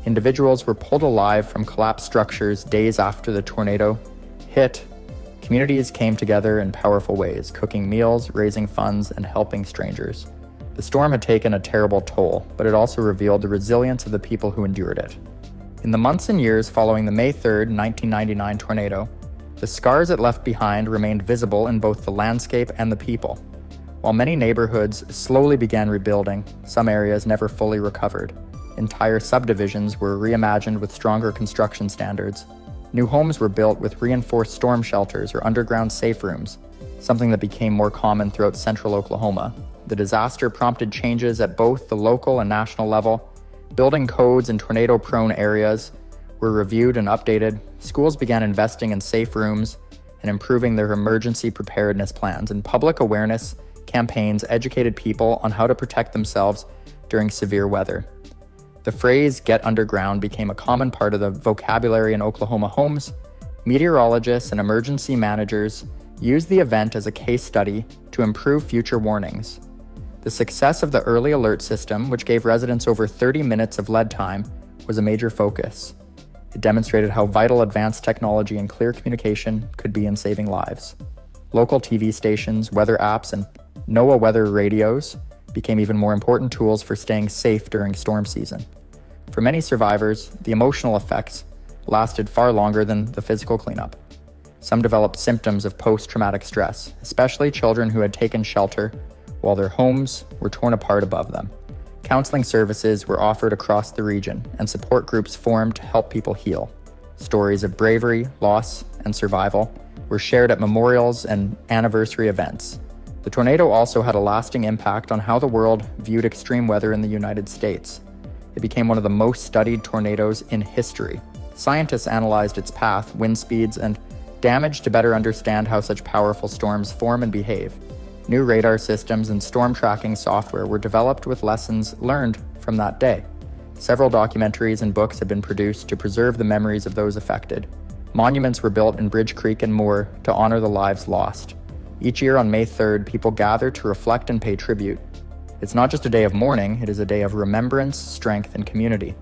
Individuals were pulled alive from collapsed structures days after the tornado hit. Communities came together in powerful ways, cooking meals, raising funds, and helping strangers. The storm had taken a terrible toll, but it also revealed the resilience of the people who endured it. In the months and years following the May 3, 1999 tornado, the scars it left behind remained visible in both the landscape and the people. While many neighborhoods slowly began rebuilding, some areas never fully recovered. Entire subdivisions were reimagined with stronger construction standards. New homes were built with reinforced storm shelters or underground safe rooms, something that became more common throughout central Oklahoma. The disaster prompted changes at both the local and national level. Building codes in tornado-prone areas were reviewed and updated. Schools began investing in safe rooms and improving their emergency preparedness plans, and public awareness campaigns educated people on how to protect themselves during severe weather. The phrase "get underground" became a common part of the vocabulary in Oklahoma homes. Meteorologists and emergency managers used the event as a case study to improve future warnings. The success of the early alert system, which gave residents over 30 minutes of lead time, was a major focus. It demonstrated how vital advanced technology and clear communication could be in saving lives. Local TV stations, weather apps, and NOAA weather radios became even more important tools for staying safe during storm season. For many survivors, the emotional effects lasted far longer than the physical cleanup. Some developed symptoms of post-traumatic stress, especially children who had taken shelter while their homes were torn apart above them. Counseling services were offered across the region, and support groups formed to help people heal. Stories of bravery, loss, and survival were shared at memorials and anniversary events. The tornado also had a lasting impact on how the world viewed extreme weather in the United States. It became one of the most studied tornadoes in history. Scientists analyzed its path, wind speeds, and damage to better understand how such powerful storms form and behave. New radar systems and storm tracking software were developed with lessons learned from that day. Several documentaries and books have been produced to preserve the memories of those affected. Monuments were built in Bridge Creek and Moore to honor the lives lost. Each year on May 3rd, people gather to reflect and pay tribute. It's not just a day of mourning, it is a day of remembrance, strength, and community.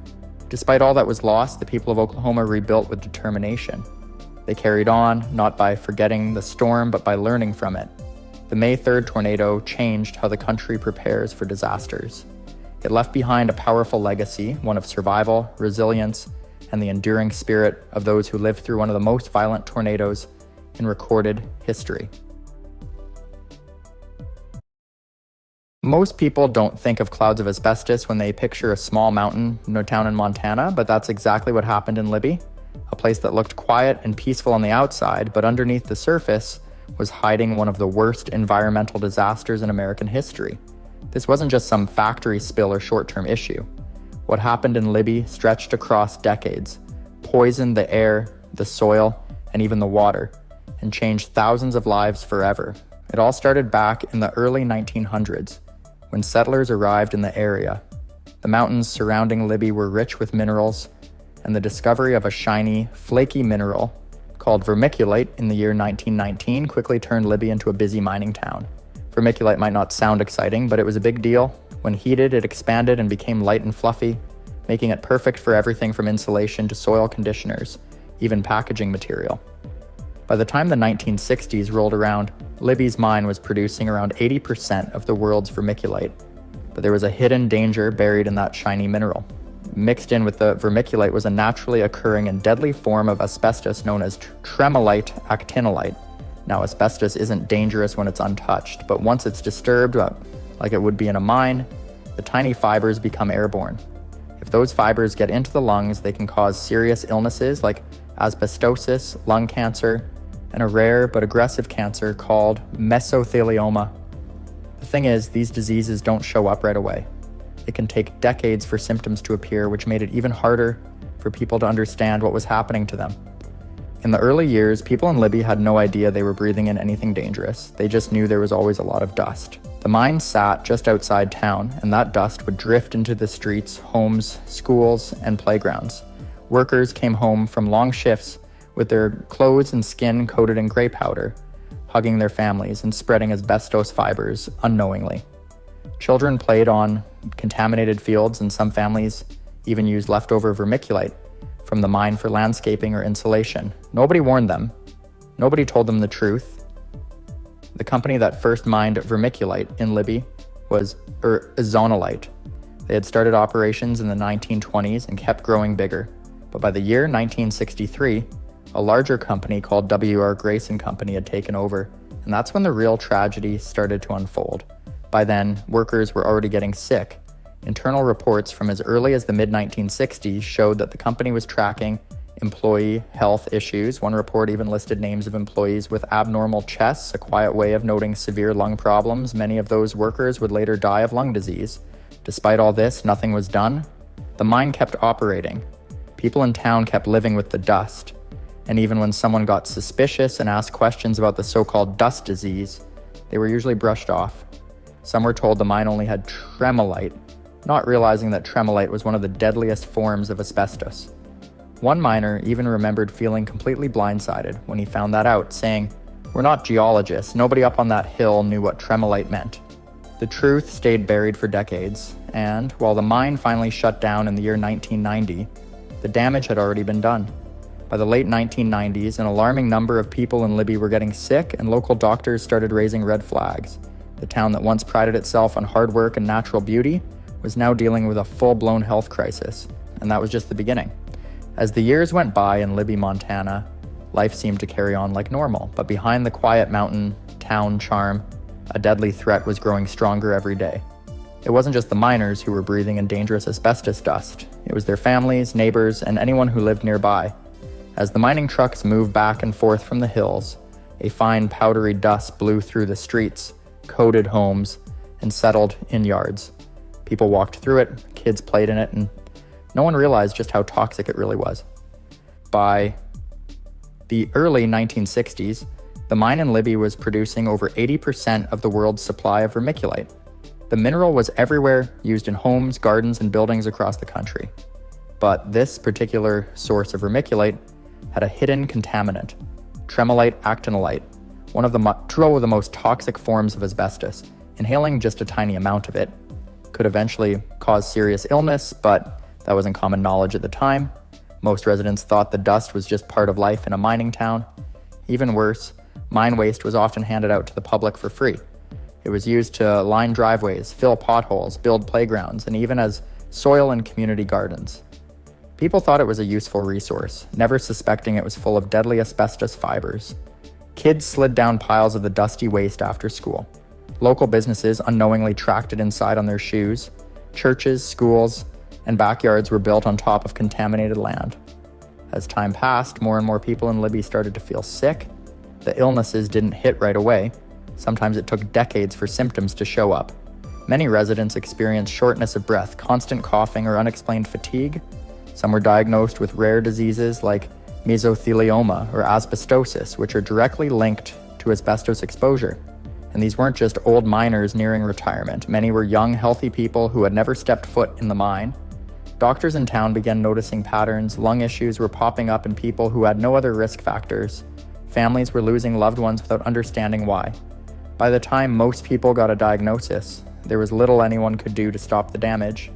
Despite all that was lost, the people of Oklahoma rebuilt with determination. They carried on, not by forgetting the storm, but by learning from it. The May 3rd tornado changed how the country prepares for disasters. It left behind a powerful legacy, one of survival, resilience, and the enduring spirit of those who lived through one of the most violent tornadoes in recorded history. Most people don't think of clouds of asbestos when they picture a small mountain town in Montana, but that's exactly what happened in Libby, a place that looked quiet and peaceful on the outside, but underneath the surface was hiding one of the worst environmental disasters in American history. This wasn't just some factory spill or short-term issue. What happened in Libby stretched across decades, poisoned the air, the soil, and even the water, and changed thousands of lives forever. It all started back in the early 1900s, when settlers arrived in the area. The mountains surrounding Libby were rich with minerals, and the discovery of a shiny, flaky mineral called vermiculite in the year 1919 quickly turned Libby into a busy mining town. Vermiculite might not sound exciting, but it was a big deal. When heated, it expanded and became light and fluffy, making it perfect for everything from insulation to soil conditioners, even packaging material. By the time the 1960s rolled around, Libby's mine was producing around 80% of the world's vermiculite, but there was a hidden danger buried in that shiny mineral. Mixed in with the vermiculite was a naturally occurring and deadly form of asbestos known as tremolite actinolite. Now, asbestos isn't dangerous when it's untouched, but once it's disturbed, like it would be in a mine, the tiny fibers become airborne. If those fibers get into the lungs, they can cause serious illnesses like asbestosis, lung cancer, and a rare but aggressive cancer called mesothelioma. The thing is, these diseases don't show up right away. It can take decades for symptoms to appear, which made it even harder for people to understand what was happening to them. In the early years, people in Libby had no idea they were breathing in anything dangerous. They just knew there was always a lot of dust. The mine sat just outside town, and that dust would drift into the streets, homes, schools, and playgrounds. Workers came home from long shifts with their clothes and skin coated in gray powder, hugging their families and spreading asbestos fibers unknowingly. Children played on contaminated fields, and some families even used leftover vermiculite from the mine for landscaping or insulation. Nobody warned them. Nobody told them the truth. The company that first mined vermiculite in Libby was Zonolite. They had started operations in the 1920s and kept growing bigger. But by the year 1963, a larger company called W.R. Grace & Company had taken over, and that's when the real tragedy started to unfold. By then, workers were already getting sick. Internal reports from as early as the mid-1960s showed that the company was tracking employee health issues. One report even listed names of employees with abnormal chests, a quiet way of noting severe lung problems. Many of those workers would later die of lung disease. Despite all this, nothing was done. The mine kept operating. People in town kept living with the dust. And even when someone got suspicious and asked questions about the so-called dust disease, they were usually brushed off. Some were told the mine only had tremolite, not realizing that tremolite was one of the deadliest forms of asbestos. One miner even remembered feeling completely blindsided when he found that out, saying, "We're not geologists. Nobody up on that hill knew what tremolite meant." The truth stayed buried for decades, and while the mine finally shut down in the year 1990, the damage had already been done. By the late 1990s, an alarming number of people in Libby were getting sick, and local doctors started raising red flags. The town that once prided itself on hard work and natural beauty was now dealing with a full-blown health crisis, and that was just the beginning. As the years went by in Libby, Montana, life seemed to carry on like normal, but behind the quiet mountain town charm, a deadly threat was growing stronger every day. It wasn't just the miners who were breathing in dangerous asbestos dust. It was their families, neighbors, and anyone who lived nearby. As the mining trucks moved back and forth from the hills, A fine powdery dust blew through the streets, coated homes, and settled in yards. People walked through it, kids played in it, and no one realized just how toxic it really was. By the early 1960s, the mine in Libby was producing over 80% of the world's supply of vermiculite. The mineral was everywhere, used in homes, gardens, and buildings across the country. But this particular source of vermiculite had a hidden contaminant, tremolite actinolite, one of the most toxic forms of asbestos. Inhaling just a tiny amount of it could eventually cause serious illness, but that wasn't common knowledge at the time. Most residents thought the dust was just part of life in a mining town. Even worse, mine waste was often handed out to the public for free. It was used to line driveways, fill potholes, build playgrounds, and even as soil in community gardens. People thought it was a useful resource, never suspecting it was full of deadly asbestos fibers. Kids slid down piles of the dusty waste after school. Local businesses unknowingly tracked it inside on their shoes. Churches, schools, and backyards were built on top of contaminated land. As time passed, more and more people in Libby started to feel sick. The illnesses didn't hit right away. Sometimes it took decades for symptoms to show up. Many residents experienced shortness of breath, constant coughing, or unexplained fatigue. Some were diagnosed with rare diseases like mesothelioma or asbestosis, which are directly linked to asbestos exposure. And these weren't just old miners nearing retirement. Many were young, healthy people who had never stepped foot in the mine. Doctors in town began noticing patterns. Lung issues were popping up in people who had no other risk factors. Families were losing loved ones without understanding why. By the time most people got a diagnosis, there was little anyone could do to stop the damage.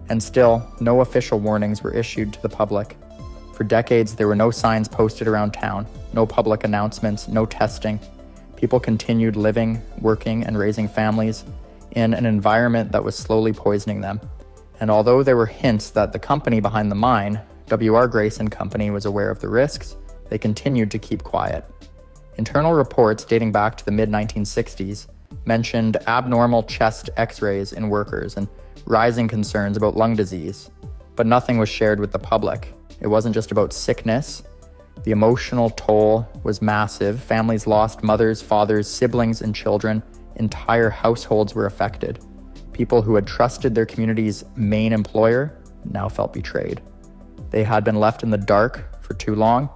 And still, no official warnings were issued to the public. For decades, there were no signs posted around town, no public announcements, no testing. People continued living, working, and raising families in an environment that was slowly poisoning them. And although there were hints that the company behind the mine, W.R. Grace & Company, was aware of the risks, they continued to keep quiet. Internal reports dating back to the mid-1960s mentioned abnormal chest x-rays in workers and rising concerns about lung disease, but nothing was shared with the public. It wasn't just about sickness. The emotional toll was massive. Families lost mothers, fathers, siblings, and children. Entire households were affected. People who had trusted their community's main employer now felt betrayed. They had been left in the dark for too long,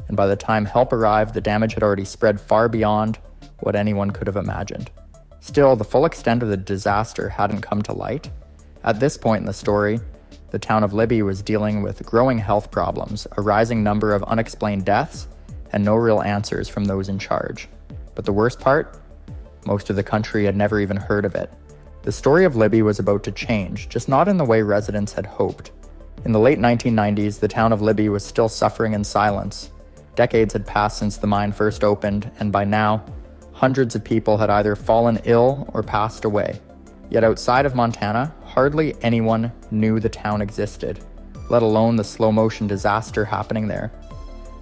and by the time help arrived, the damage had already spread far beyond what anyone could have imagined. Still, the full extent of the disaster hadn't come to light. At this point in the story, the town of Libby was dealing with growing health problems, a rising number of unexplained deaths, and no real answers from those in charge. But the worst part? Most of the country had never even heard of it. The story of Libby was about to change, just not in the way residents had hoped. In the late 1990s, the town of Libby was still suffering in silence. Decades had passed since the mine first opened, and by now, hundreds of people had either fallen ill or passed away. Yet outside of Montana, hardly anyone knew the town existed, let alone the slow-motion disaster happening there.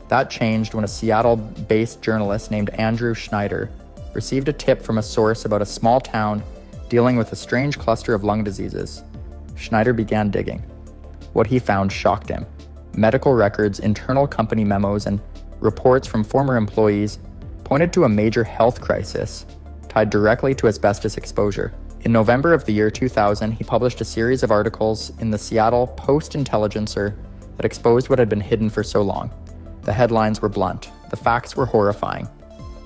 That changed when a Seattle-based journalist named Andrew Schneider received a tip from a source about a small town dealing with a strange cluster of lung diseases. Schneider began digging. What he found shocked him. Medical records, internal company memos, and reports from former employees pointed to a major health crisis tied directly to asbestos exposure. In November of the year 2000, he published a series of articles in the Seattle Post-Intelligencer that exposed what had been hidden for so long. The headlines were blunt, the facts were horrifying,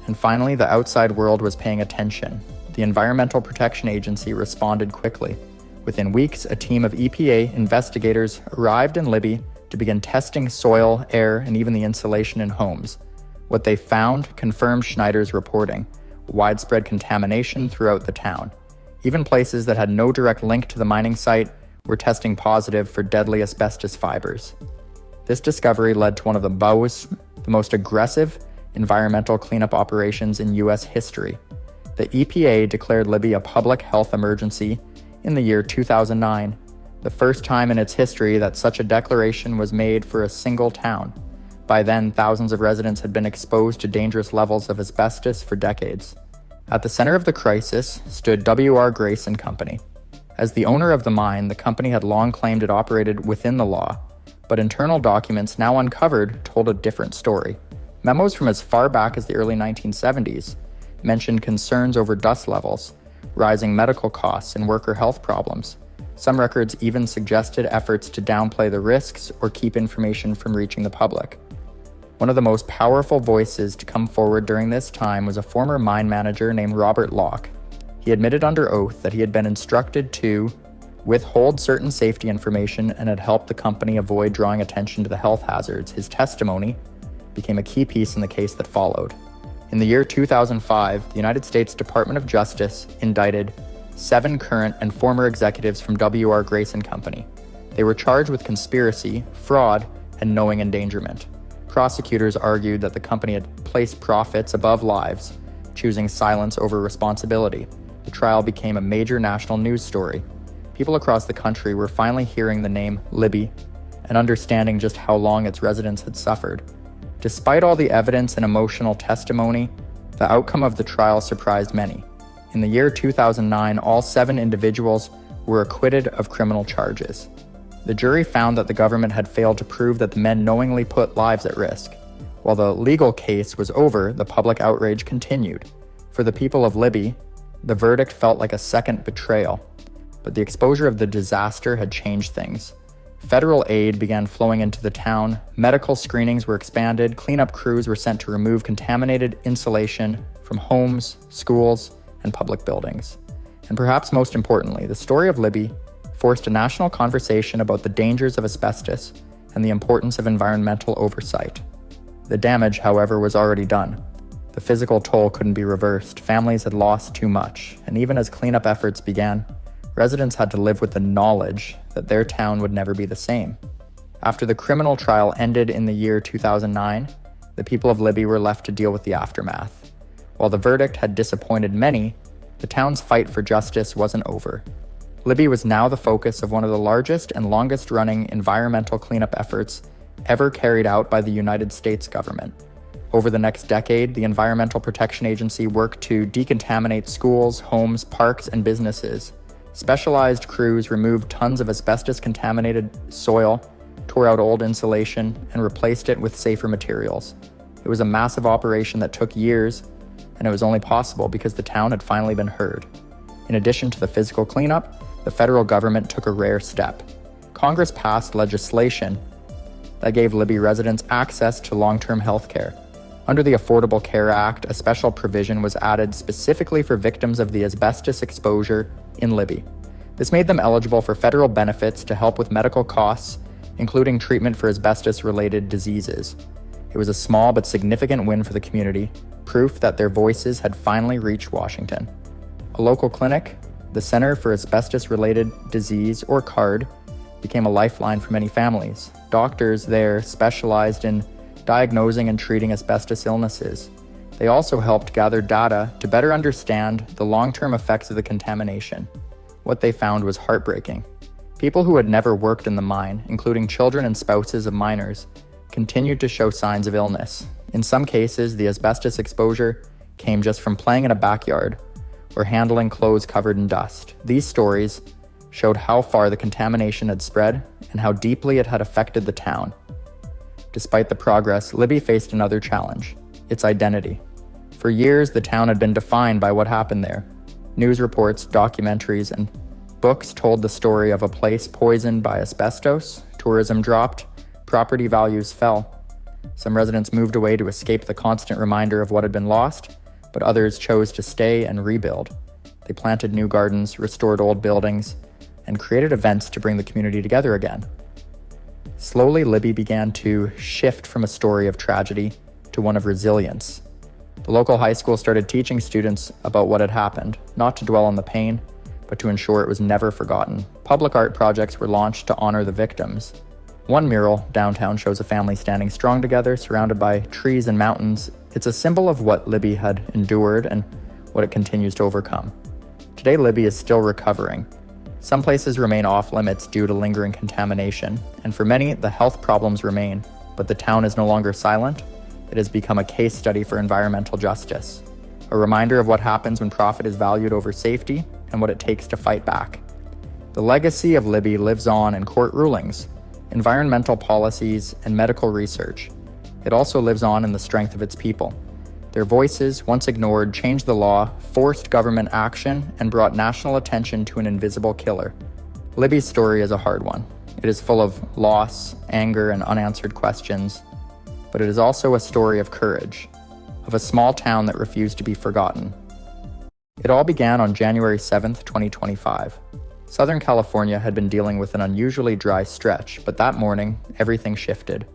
and finally the outside world was paying attention. The Environmental Protection Agency responded quickly. Within weeks, a team of EPA investigators arrived in Libby to begin testing soil, air, and even the insulation in homes. What they found confirmed Schneider's reporting: widespread contamination throughout the town. Even places that had no direct link to the mining site were testing positive for deadly asbestos fibers. This discovery led to one of the most aggressive environmental cleanup operations in U.S. history. The EPA declared Libby a public health emergency in the year 2009, the first time in its history that such a declaration was made for a single town. By then, thousands of residents had been exposed to dangerous levels of asbestos for decades. At the center of the crisis stood W.R. Grace & Company. As the owner of the mine, the company had long claimed it operated within the law, but internal documents now uncovered told a different story. Memos from as far back as the early 1970s mentioned concerns over dust levels, rising medical costs, and worker health problems. Some records even suggested efforts to downplay the risks or keep information from reaching the public. One of the most powerful voices to come forward during this time was a former mine manager named Robert Locke. He admitted under oath that he had been instructed to withhold certain safety information and had helped the company avoid drawing attention to the health hazards. His testimony became a key piece in the case that followed. In the year 2005, the United States Department of Justice indicted 7 current and former executives from W.R. Grayson Company. They were charged with conspiracy, fraud, and knowing endangerment. Prosecutors argued that the company had placed profits above lives, choosing silence over responsibility. The trial became a major national news story. People across the country were finally hearing the name Libby and understanding just how long its residents had suffered. Despite all the evidence and emotional testimony, the outcome of the trial surprised many. In the year 2009, all 7 individuals were acquitted of criminal charges. The jury found that the government had failed to prove that the men knowingly put lives at risk. While the legal case was over, the public outrage continued. For the people of Libby, the verdict felt like a second betrayal. But the exposure of the disaster had changed things. Federal aid began flowing into the town, medical screenings were expanded, cleanup crews were sent to remove contaminated insulation from homes, schools, and public buildings. And perhaps most importantly, the story of Libby forced a national conversation about the dangers of asbestos and the importance of environmental oversight. The damage, however, was already done. The physical toll couldn't be reversed, families had lost too much, and even as cleanup efforts began, residents had to live with the knowledge that their town would never be the same. After the criminal trial ended in the year 2009, the people of Libby were left to deal with the aftermath. While the verdict had disappointed many, the town's fight for justice wasn't over. Libby was now the focus of one of the largest and longest-running environmental cleanup efforts ever carried out by the United States government. Over the next decade, the Environmental Protection Agency worked to decontaminate schools, homes, parks, and businesses. Specialized crews removed tons of asbestos-contaminated soil, tore out old insulation, and replaced it with safer materials. It was a massive operation that took years, and it was only possible because the town had finally been heard. In addition to the physical cleanup, the federal government took a rare step. Congress passed legislation that gave Libby residents access to long-term health care. Under the Affordable Care Act, a special provision was added specifically for victims of the asbestos exposure in Libby. This made them eligible for federal benefits to help with medical costs, including treatment for asbestos-related diseases. It was a small but significant win for the community, proof that their voices had finally reached Washington. A local clinic, the Center for Asbestos-Related Disease, or CARD, became a lifeline for many families. Doctors there specialized in diagnosing and treating asbestos illnesses. They also helped gather data to better understand the long-term effects of the contamination. What they found was heartbreaking. People who had never worked in the mine, including children and spouses of miners, continued to show signs of illness. In some cases, the asbestos exposure came just from playing in a backyard or handling clothes covered in dust. These stories showed how far the contamination had spread and how deeply it had affected the town. Despite the progress, Libby faced another challenge: its identity. For years, the town had been defined by what happened there. News reports, documentaries, and books told the story of a place poisoned by asbestos. Tourism dropped, property values fell. Some residents moved away to escape the constant reminder of what had been lost, but others chose to stay and rebuild. They planted new gardens, restored old buildings, and created events to bring the community together again. Slowly, Libby began to shift from a story of tragedy to one of resilience. The local high school started teaching students about what had happened, not to dwell on the pain, but to ensure it was never forgotten. Public art projects were launched to honor the victims. One mural downtown shows a family standing strong together, surrounded by trees and mountains. It's a symbol of what Libby had endured and what it continues to overcome. Today, Libby is still recovering. Some places remain off limits due to lingering contamination, and for many, the health problems remain, but the town is no longer silent. It has become a case study for environmental justice, a reminder of what happens when profit is valued over safety and what it takes to fight back. The legacy of Libby lives on in court rulings, environmental policies, and medical research. it also lives on in the strength of its people. Their voices, once ignored, changed the law, forced government action, and brought national attention to an invisible killer. Libby's story is a hard one. It is full of loss, anger, and unanswered questions, but it is also a story of courage, of a small town that refused to be forgotten. It all began on January 7th, 2025. Southern California had been dealing with an unusually dry stretch, but that morning, everything shifted.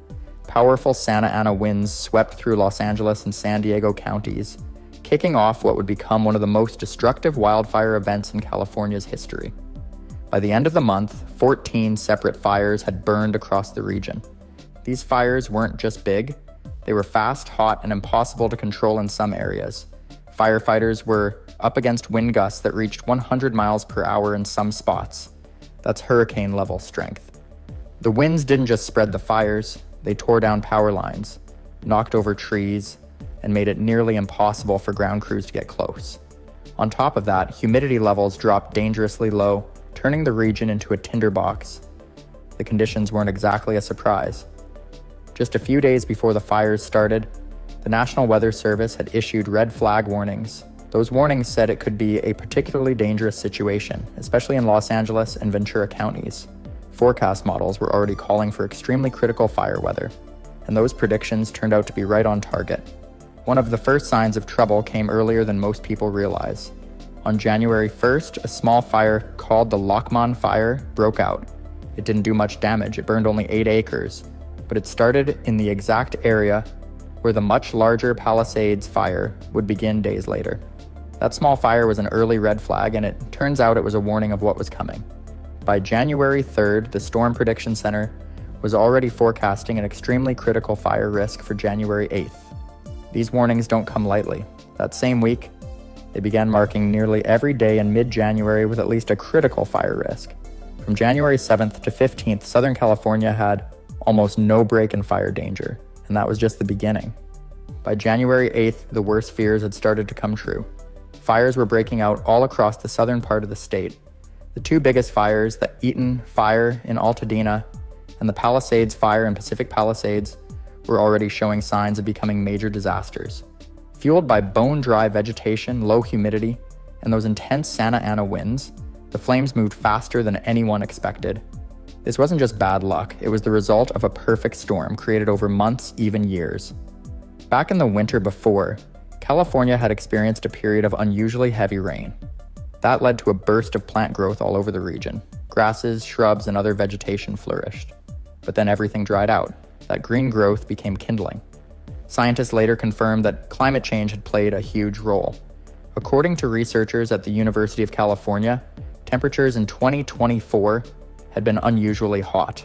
Powerful Santa Ana winds swept through Los Angeles and San Diego counties, kicking off what would become one of the most destructive wildfire events in California's history. By the end of the month, 14 separate fires had burned across the region. These fires weren't just big, they were fast, hot, and impossible to control in some areas. Firefighters were up against wind gusts that reached 100 miles per hour in some spots. That's hurricane-level strength. The winds didn't just spread the fires, they tore down power lines, knocked over trees, and made it nearly impossible for ground crews to get close. On top of that, humidity levels dropped dangerously low, turning the region into a tinderbox. The conditions weren't exactly a surprise. Just a few days before the fires started, the National Weather Service had issued red flag warnings. Those warnings said it could be a particularly dangerous situation, especially in Los Angeles and Ventura counties. Forecast models were already calling for extremely critical fire weather, and those predictions turned out to be right on target. One of the first signs of trouble came earlier than most people realize. On January 1st, a small fire called the Lockman Fire broke out. It didn't do much damage, it burned only 8 acres, but it started in the exact area where the much larger Palisades fire would begin days later. That small fire was an early red flag, and it turns out it was a warning of what was coming. By January 3rd, the Storm Prediction Center was already forecasting an extremely critical fire risk for January 8th. These warnings don't come lightly. That same week, they began marking nearly every day in mid-January with at least a critical fire risk. From January 7th to 15th, Southern California had almost no break in fire danger, and that was just the beginning. By January 8th, the worst fears had started to come true. Fires were breaking out all across the southern part of the state. The two biggest fires, the Eaton Fire in Altadena and the Palisades Fire in Pacific Palisades, were already showing signs of becoming major disasters. Fueled by bone-dry vegetation, low humidity, and those intense Santa Ana winds, the flames moved faster than anyone expected. This wasn't just bad luck, it was the result of a perfect storm created over months, even years. Back in the winter before, California had experienced a period of unusually heavy rain. That led to a burst of plant growth all over the region. Grasses, shrubs, and other vegetation flourished. But then everything dried out. That green growth became kindling. Scientists later confirmed that climate change had played a huge role. According to researchers at the University of California, temperatures in 2024 had been unusually hot.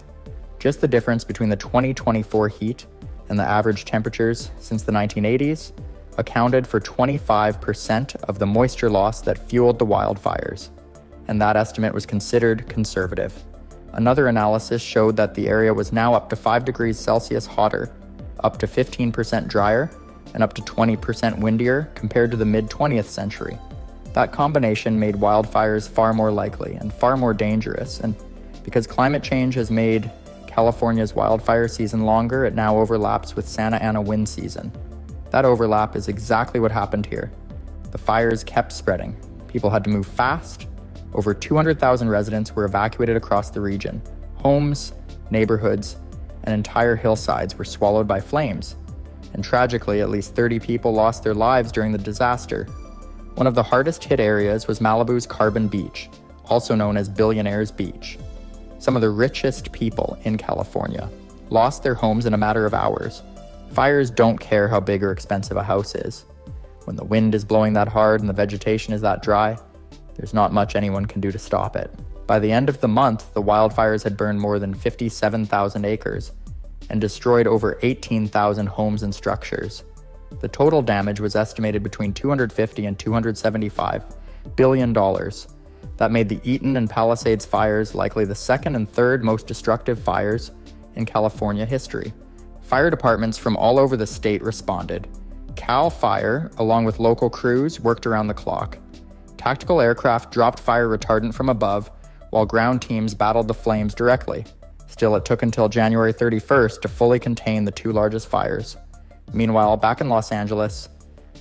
Just the difference between the 2024 heat and the average temperatures since the 1980s accounted for 25% of the moisture loss that fueled the wildfires, and that estimate was considered conservative. Another analysis showed that the area was now up to 5 degrees Celsius hotter, up to 15% drier, and up to 20% windier compared to the mid-20th century. That combination made wildfires far more likely and far more dangerous, and because climate change has made California's wildfire season longer, it now overlaps with Santa Ana wind season. That overlap is exactly what happened here. The fires kept spreading. People had to move fast. Over 200,000 residents were evacuated across the region. Homes, neighborhoods, and entire hillsides were swallowed by flames. And tragically, at least 30 people lost their lives during the disaster. One of the hardest hit areas was Malibu's Carbon Beach, also known as Billionaire's Beach. Some of the richest people in California lost their homes in a matter of hours. Fires don't care how big or expensive a house is. When the wind is blowing that hard and the vegetation is that dry, there's not much anyone can do to stop it. By the end of the month, the wildfires had burned more than 57,000 acres and destroyed over 18,000 homes and structures. The total damage was estimated between $250 and $275 billion. That made the Eaton and Palisades fires likely the second and third most destructive fires in California history. Fire departments from all over the state responded. Cal Fire, along with local crews, worked around the clock. Tactical aircraft dropped fire retardant from above, while ground teams battled the flames directly. Still, it took until January 31st to fully contain the two largest fires. Meanwhile, back in Los Angeles,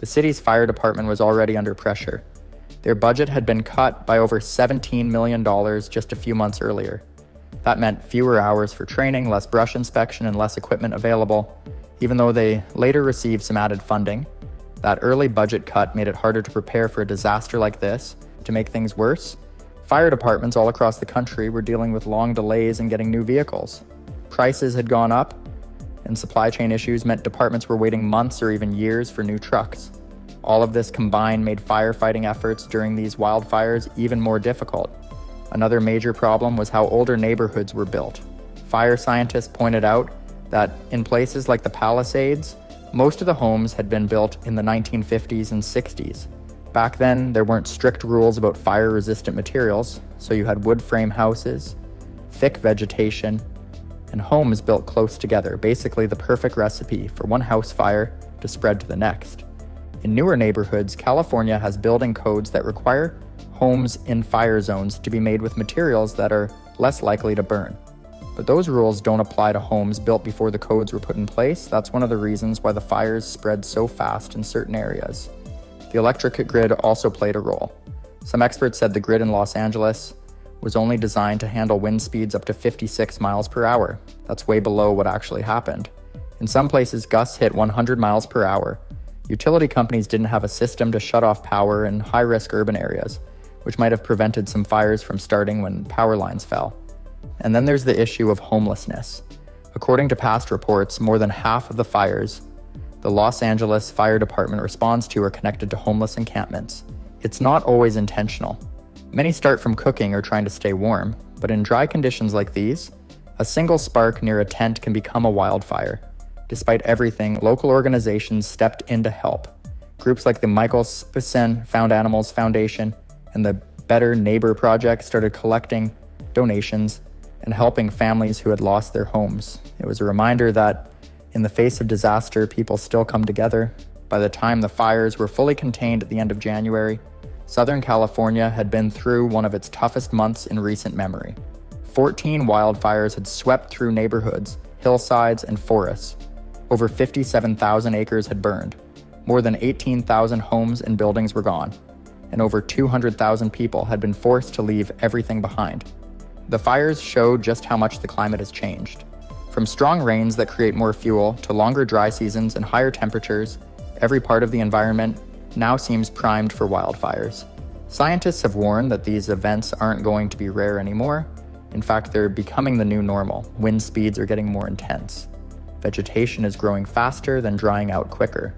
the city's fire department was already under pressure. Their budget had been cut by over $17 million just a few months earlier. That meant fewer hours for training, less brush inspection, and less equipment available. Even though they later received some added funding, that early budget cut made it harder to prepare for a disaster like this. To make things worse, fire departments all across the country were dealing with long delays in getting new vehicles. Prices had gone up, and supply chain issues meant departments were waiting months or even years for new trucks. All of this combined made firefighting efforts during these wildfires even more difficult. Another major problem was how older neighborhoods were built. Fire scientists pointed out that in places like the Palisades, most of the homes had been built in the 1950s and 60s. Back then, there weren't strict rules about fire-resistant materials, so you had wood frame houses, thick vegetation, and homes built close together, basically the perfect recipe for one house fire to spread to the next. In newer neighborhoods, California has building codes that require homes in fire zones to be made with materials that are less likely to burn. But those rules don't apply to homes built before the codes were put in place. That's one of the reasons why the fires spread so fast in certain areas. The electric grid also played a role. Some experts said the grid in Los Angeles was only designed to handle wind speeds up to 56 miles per hour. That's way below what actually happened. In some places, gusts hit 100 miles per hour. Utility companies didn't have a system to shut off power in high-risk urban areas, which might have prevented some fires from starting when power lines fell. And then there's the issue of homelessness. According to past reports, more than half of the fires the Los Angeles Fire Department responds to are connected to homeless encampments. It's not always intentional. Many start from cooking or trying to stay warm, but in dry conditions like these, a single spark near a tent can become a wildfire. Despite everything, local organizations stepped in to help. Groups like the Michael Spicen Found Animals Foundation and the Better Neighbor Project started collecting donations and helping families who had lost their homes. It was a reminder that in the face of disaster, people still come together. By the time the fires were fully contained at the end of January, Southern California had been through one of its toughest months in recent memory. 14 wildfires had swept through neighborhoods, hillsides, and forests. Over 57,000 acres had burned. More than 18,000 homes and buildings were gone, and over 200,000 people had been forced to leave everything behind. The fires showed just how much the climate has changed. From strong rains that create more fuel to longer dry seasons and higher temperatures, every part of the environment now seems primed for wildfires. Scientists have warned that these events aren't going to be rare anymore. In fact, they're becoming the new normal. Wind speeds are getting more intense. Vegetation is growing faster than drying out quicker.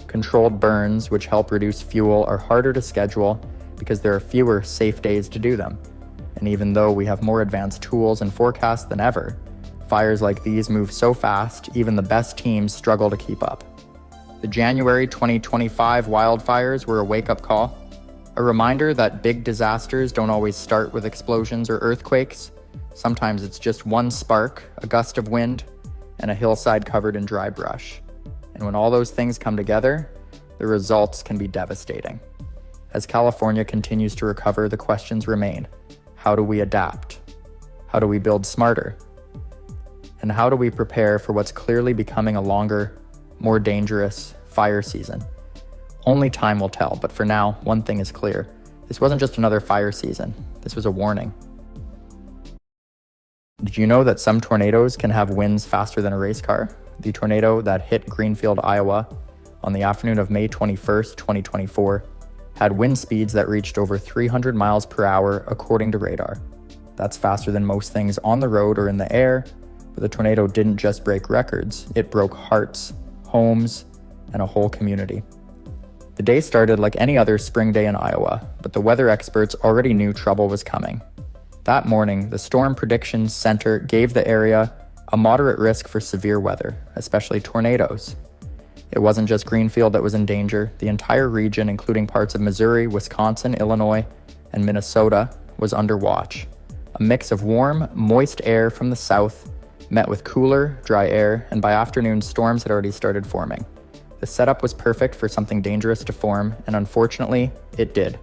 Controlled burns, which help reduce fuel, are harder to schedule because there are fewer safe days to do them. And even though we have more advanced tools and forecasts than ever, fires like these move so fast, even the best teams struggle to keep up. The January 2025 wildfires were a wake-up call, a reminder that big disasters don't always start with explosions or earthquakes. Sometimes it's just one spark, a gust of wind, and a hillside covered in dry brush. And when all those things come together, the results can be devastating. As California continues to recover, the questions remain. How do we adapt? How do we build smarter? And how do we prepare for what's clearly becoming a longer, more dangerous fire season? Only time will tell, but for now, one thing is clear. This wasn't just another fire season. This was a warning. Did you know that some tornadoes can have winds faster than a race car? The tornado that hit Greenfield, Iowa on the afternoon of May 21st, 2024, had wind speeds that reached over 300 miles per hour according to radar. That's faster than most things on the road or in the air, but the tornado didn't just break records, it broke hearts, homes, and a whole community. The day started like any other spring day in Iowa, but the weather experts already knew trouble was coming. That morning, the Storm Prediction Center gave the area a moderate risk for severe weather, especially tornadoes. It wasn't just Greenfield that was in danger. The entire region, including parts of Missouri, Wisconsin, Illinois, and Minnesota, was under watch. A mix of warm, moist air from the south met with cooler, dry air, and by afternoon, storms had already started forming. The setup was perfect for something dangerous to form, and unfortunately, it did.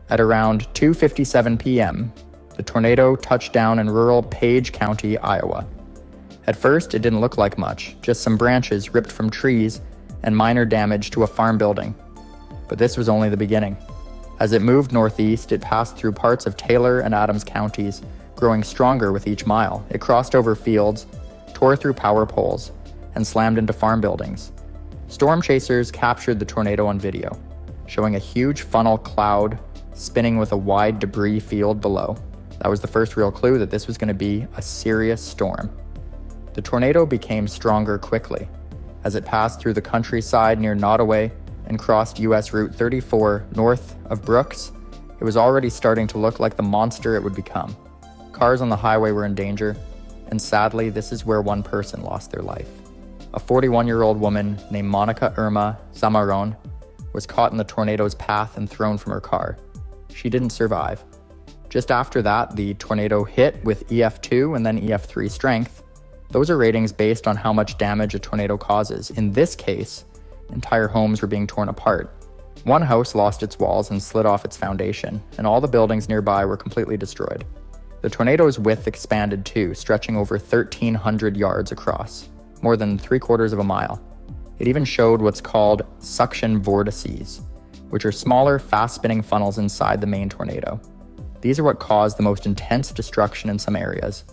At around 2:57 p.m., The tornado touched down in rural Page County, Iowa. At first, it didn't look like much, just some branches ripped from trees and minor damage to a farm building. But this was only the beginning. As it moved northeast, it passed through parts of Taylor and Adams counties, growing stronger with each mile. It crossed over fields, tore through power poles, and slammed into farm buildings. Storm chasers captured the tornado on video, showing a huge funnel cloud spinning with a wide debris field below. That was the first real clue that this was going to be a serious storm. The tornado became stronger quickly. As it passed through the countryside near Nottoway and crossed US Route 34 north of Brooks, it was already starting to look like the monster it would become. Cars on the highway were in danger, and sadly, this is where one person lost their life. A 41-year-old woman named Monica Irma Zamaron was caught in the tornado's path and thrown from her car. She didn't survive. Just after that, the tornado hit with EF2 and then EF3 strength. Those are ratings based on how much damage a tornado causes. In this case, entire homes were being torn apart. One house lost its walls and slid off its foundation, and all the buildings nearby were completely destroyed. The tornado's width expanded too, stretching over 1,300 yards across, more than 3/4 of a mile. It even showed what's called suction vortices, which are smaller, fast-spinning funnels inside the main tornado. These are what caused the most intense destruction in some areas.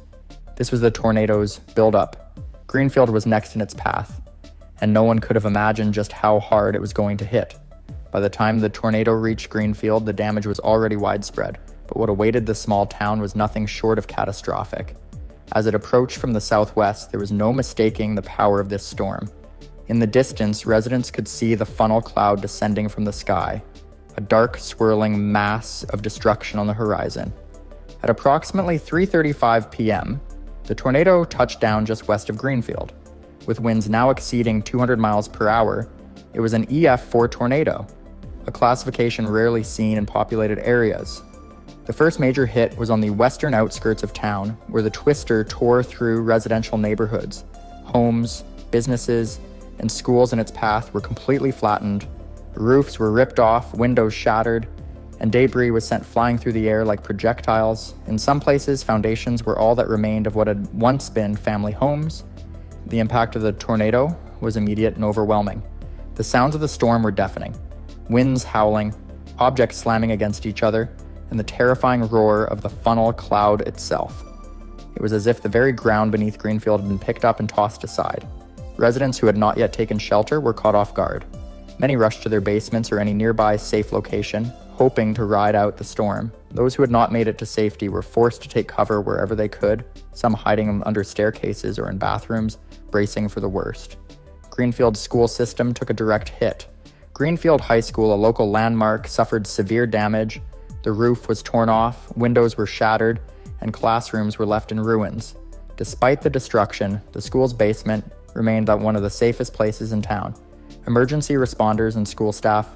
This was the tornado's buildup. Greenfield was next in its path, and no one could have imagined just how hard it was going to hit. By the time the tornado reached Greenfield, the damage was already widespread, but what awaited the small town was nothing short of catastrophic. As it approached from the southwest, there was no mistaking the power of this storm. In the distance, residents could see the funnel cloud descending from the sky, a dark, swirling mass of destruction on the horizon. At approximately 3:35 p.m., the tornado touched down just west of Greenfield. With winds now exceeding 200 miles per hour, it was an EF4 tornado, a classification rarely seen in populated areas. The first major hit was on the western outskirts of town, where the twister tore through residential neighborhoods. Homes, businesses, and schools in its path were completely flattened. Roofs were ripped off, windows shattered, and debris was sent flying through the air like projectiles. In some places, foundations were all that remained of what had once been family homes. The impact of the tornado was immediate and overwhelming. The sounds of the storm were deafening. Winds howling, objects slamming against each other, and the terrifying roar of the funnel cloud itself. It was as if the very ground beneath Greenfield had been picked up and tossed aside. Residents who had not yet taken shelter were caught off guard. Many rushed to their basements or any nearby safe location, hoping to ride out the storm. Those who had not made it to safety were forced to take cover wherever they could, some hiding under staircases or in bathrooms, bracing for the worst. Greenfield's school system took a direct hit. Greenfield High School, a local landmark, suffered severe damage. The roof was torn off, windows were shattered, and classrooms were left in ruins. Despite the destruction, the school's basement remained one of the safest places in town. Emergency responders and school staff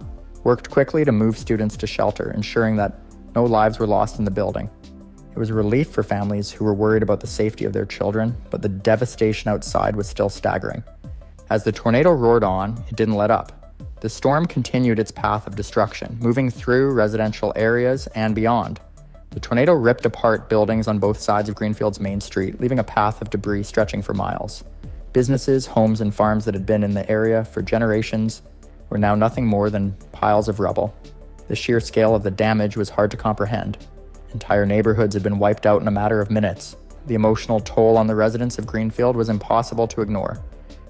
worked quickly to move students to shelter, ensuring that no lives were lost in the building. It was a relief for families who were worried about the safety of their children, but the devastation outside was still staggering. As the tornado roared on, it didn't let up. The storm continued its path of destruction, moving through residential areas and beyond. The tornado ripped apart buildings on both sides of Greenfield's main street, leaving a path of debris stretching for miles. Businesses, homes, and farms that had been in the area for generations were now nothing more than piles of rubble. The sheer scale of the damage was hard to comprehend. Entire neighborhoods had been wiped out in a matter of minutes. The emotional toll on the residents of Greenfield was impossible to ignore.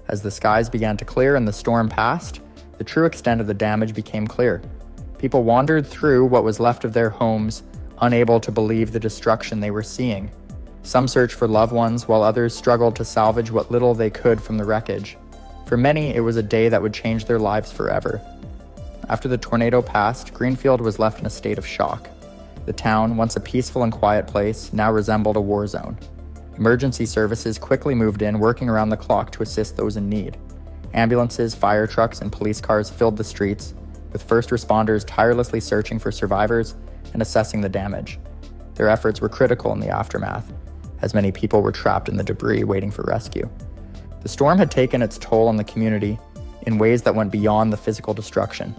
As the skies began to clear and the storm passed, the true extent of the damage became clear. People wandered through what was left of their homes, unable to believe the destruction they were seeing. Some searched for loved ones, while others struggled to salvage what little they could from the wreckage. For many, it was a day that would change their lives forever. After the tornado passed, Greenfield was left in a state of shock. The town, once a peaceful and quiet place, now resembled a war zone. Emergency services quickly moved in, working around the clock to assist those in need. Ambulances, fire trucks, and police cars filled the streets, with first responders tirelessly searching for survivors and assessing the damage. Their efforts were critical in the aftermath, as many people were trapped in the debris waiting for rescue. The storm had taken its toll on the community in ways that went beyond the physical destruction.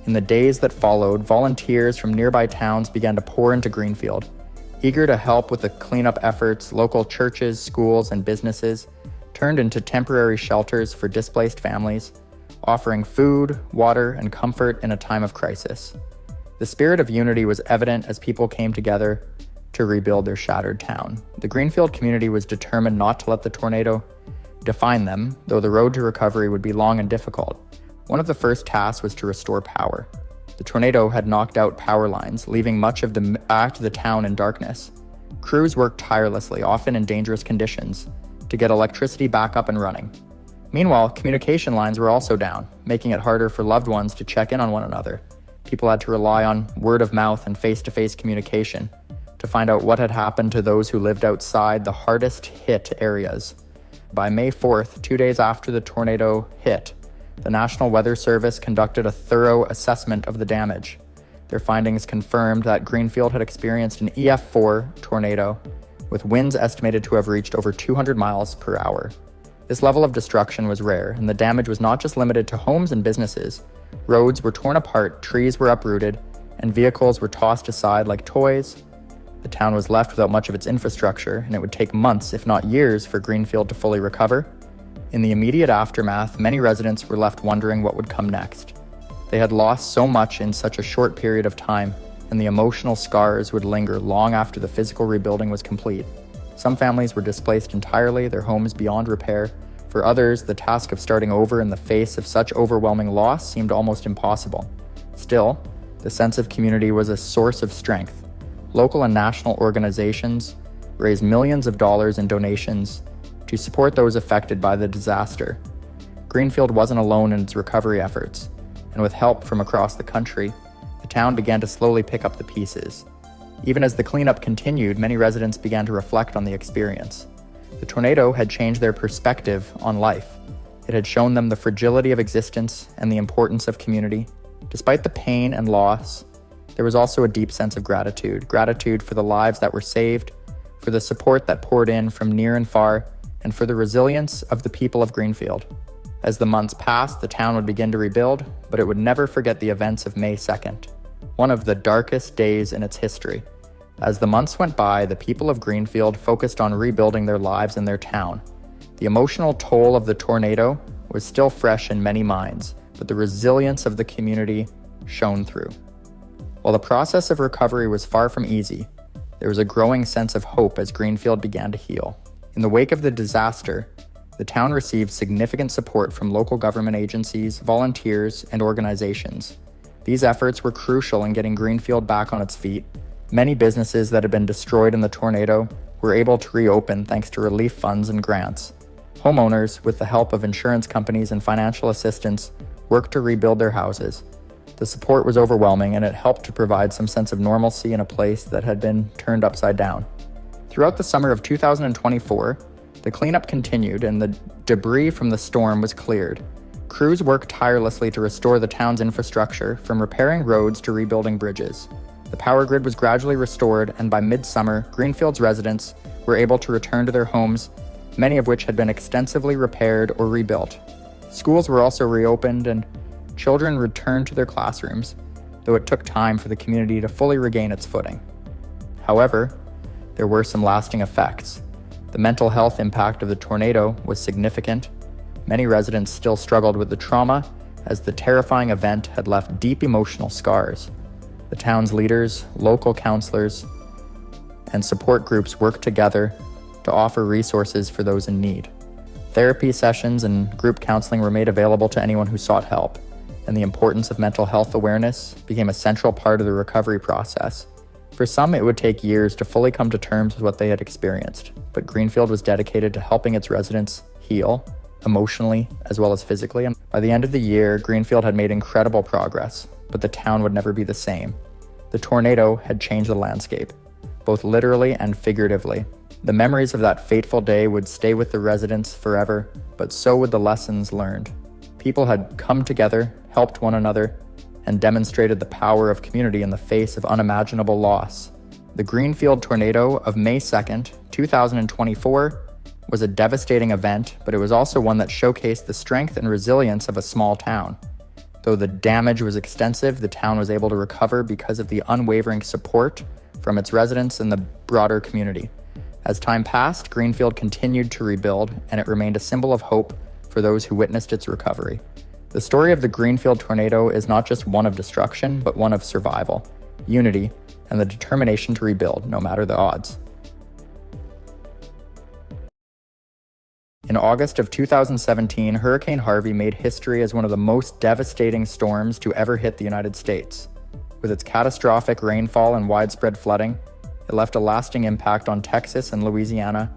In the days that followed, volunteers from nearby towns began to pour into Greenfield. Eager to help with the cleanup efforts, local churches, schools, and businesses turned into temporary shelters for displaced families, offering food, water, and comfort in a time of crisis. The spirit of unity was evident as people came together to rebuild their shattered town. The Greenfield community was determined not to let the tornado define them, though the road to recovery would be long and difficult. One of the first tasks was to restore power. The tornado had knocked out power lines, leaving much of the town in darkness. Crews worked tirelessly, often in dangerous conditions, to get electricity back up and running. Meanwhile, communication lines were also down, making it harder for loved ones to check in on one another. People had to rely on word of mouth and face-to-face communication to find out what had happened to those who lived outside the hardest hit areas. By May 4th, 2 days after the tornado hit, the National Weather Service conducted a thorough assessment of the damage. Their findings confirmed that Greenfield had experienced an EF4 tornado, with winds estimated to have reached over 200 miles per hour. This level of destruction was rare, and the damage was not just limited to homes and businesses. Roads were torn apart, trees were uprooted, and vehicles were tossed aside like toys. The town was left without much of its infrastructure, and it would take months, if not years, for Greenfield to fully recover. In the immediate aftermath, many residents were left wondering what would come next. They had lost so much in such a short period of time, and the emotional scars would linger long after the physical rebuilding was complete. Some families were displaced entirely, their homes beyond repair. For others, the task of starting over in the face of such overwhelming loss seemed almost impossible. Still, the sense of community was a source of strength. Local and national organizations raised millions of dollars in donations to support those affected by the disaster. Greenfield wasn't alone in its recovery efforts, and with help from across the country, the town began to slowly pick up the pieces. Even as the cleanup continued, many residents began to reflect on the experience. The tornado had changed their perspective on life. It had shown them the fragility of existence and the importance of community. Despite the pain and loss, there was also a deep sense of gratitude for the lives that were saved, for the support that poured in from near and far, and for the resilience of the people of Greenfield. As the months passed, the town would begin to rebuild, but it would never forget the events of May 2nd, one of the darkest days in its history. As the months went by, the people of Greenfield focused on rebuilding their lives and their town. The emotional toll of the tornado was still fresh in many minds, but the resilience of the community shone through. While the process of recovery was far from easy, there was a growing sense of hope as Greenfield began to heal. In the wake of the disaster, the town received significant support from local government agencies, volunteers, and organizations. These efforts were crucial in getting Greenfield back on its feet. Many businesses that had been destroyed in the tornado were able to reopen thanks to relief funds and grants. Homeowners, with the help of insurance companies and financial assistance, worked to rebuild their houses. The support was overwhelming, and it helped to provide some sense of normalcy in a place that had been turned upside down. Throughout the summer of 2024, the cleanup continued and the debris from the storm was cleared. Crews worked tirelessly to restore the town's infrastructure, from repairing roads to rebuilding bridges. The power grid was gradually restored, and by midsummer, Greenfield's residents were able to return to their homes, many of which had been extensively repaired or rebuilt. Schools were also reopened, and children returned to their classrooms, though it took time for the community to fully regain its footing. However, there were some lasting effects. The mental health impact of the tornado was significant. Many residents still struggled with the trauma, as the terrifying event had left deep emotional scars. The town's leaders, local counselors, and support groups worked together to offer resources for those in need. Therapy sessions and group counseling were made available to anyone who sought help, and the importance of mental health awareness became a central part of the recovery process. For some, it would take years to fully come to terms with what they had experienced, but Greenfield was dedicated to helping its residents heal, emotionally as well as physically. And by the end of the year, Greenfield had made incredible progress, but the town would never be the same. The tornado had changed the landscape, both literally and figuratively. The memories of that fateful day would stay with the residents forever, but so would the lessons learned. People had come together, helped one another, and demonstrated the power of community in the face of unimaginable loss. The Greenfield tornado of May 2nd, 2024 was a devastating event, but it was also one that showcased the strength and resilience of a small town. Though the damage was extensive, the town was able to recover because of the unwavering support from its residents and the broader community. As time passed, Greenfield continued to rebuild, and it remained a symbol of hope for those who witnessed its recovery. The story of the Greenfield tornado is not just one of destruction, but one of survival, unity, and the determination to rebuild, no matter the odds. In August of 2017, Hurricane Harvey made history as one of the most devastating storms to ever hit the United States. With its catastrophic rainfall and widespread flooding, it left a lasting impact on Texas and Louisiana,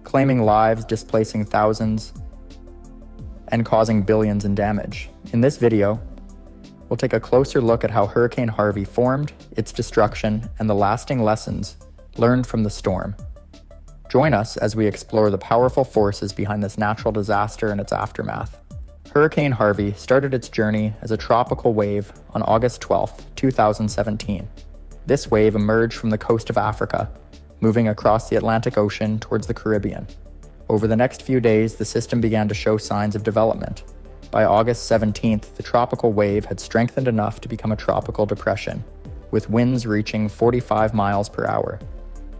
claiming lives, displacing thousands, and causing billions in damage. In this video, we'll take a closer look at how Hurricane Harvey formed, its destruction, and the lasting lessons learned from the storm. Join us as we explore the powerful forces behind this natural disaster and its aftermath. Hurricane Harvey started its journey as a tropical wave on August 12, 2017. This wave emerged from the coast of Africa, moving across the Atlantic Ocean towards the Caribbean. Over the next few days, the system began to show signs of development. By August 17th, the tropical wave had strengthened enough to become a tropical depression, with winds reaching 45 miles per hour.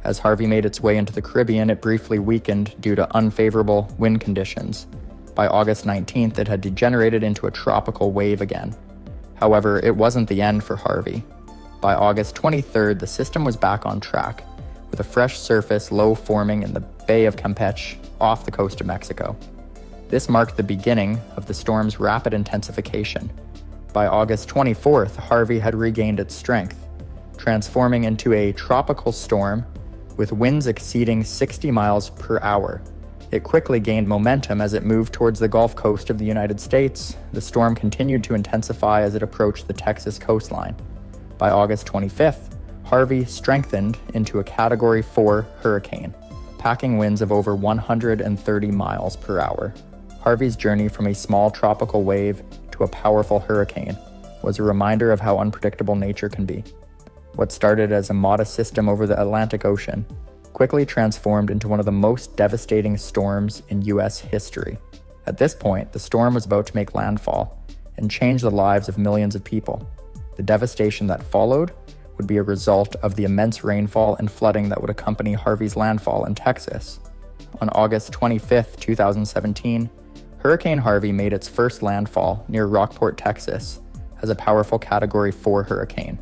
As Harvey made its way into the Caribbean, it briefly weakened due to unfavorable wind conditions. By August 19th, it had degenerated into a tropical wave again. However, it wasn't the end for Harvey. By August 23rd, the system was back on track, with a fresh surface low forming in the Bay of Campeche off the coast of Mexico. This marked the beginning of the storm's rapid intensification. By August 24th, Harvey had regained its strength, transforming into a tropical storm with winds exceeding 60 miles per hour. It quickly gained momentum as it moved towards the Gulf Coast of the United States. The storm continued to intensify as it approached the Texas coastline. By August 25th, Harvey strengthened into a Category 4 hurricane, packing winds of over 130 miles per hour. Harvey's journey from a small tropical wave to a powerful hurricane was a reminder of how unpredictable nature can be. What started as a modest system over the Atlantic Ocean quickly transformed into one of the most devastating storms in U.S. history. At this point, the storm was about to make landfall and change the lives of millions of people. The devastation that followed would be a result of the immense rainfall and flooding that would accompany Harvey's landfall in Texas. On August 25, 2017, Hurricane Harvey made its first landfall near Rockport, Texas, as a powerful Category 4 hurricane.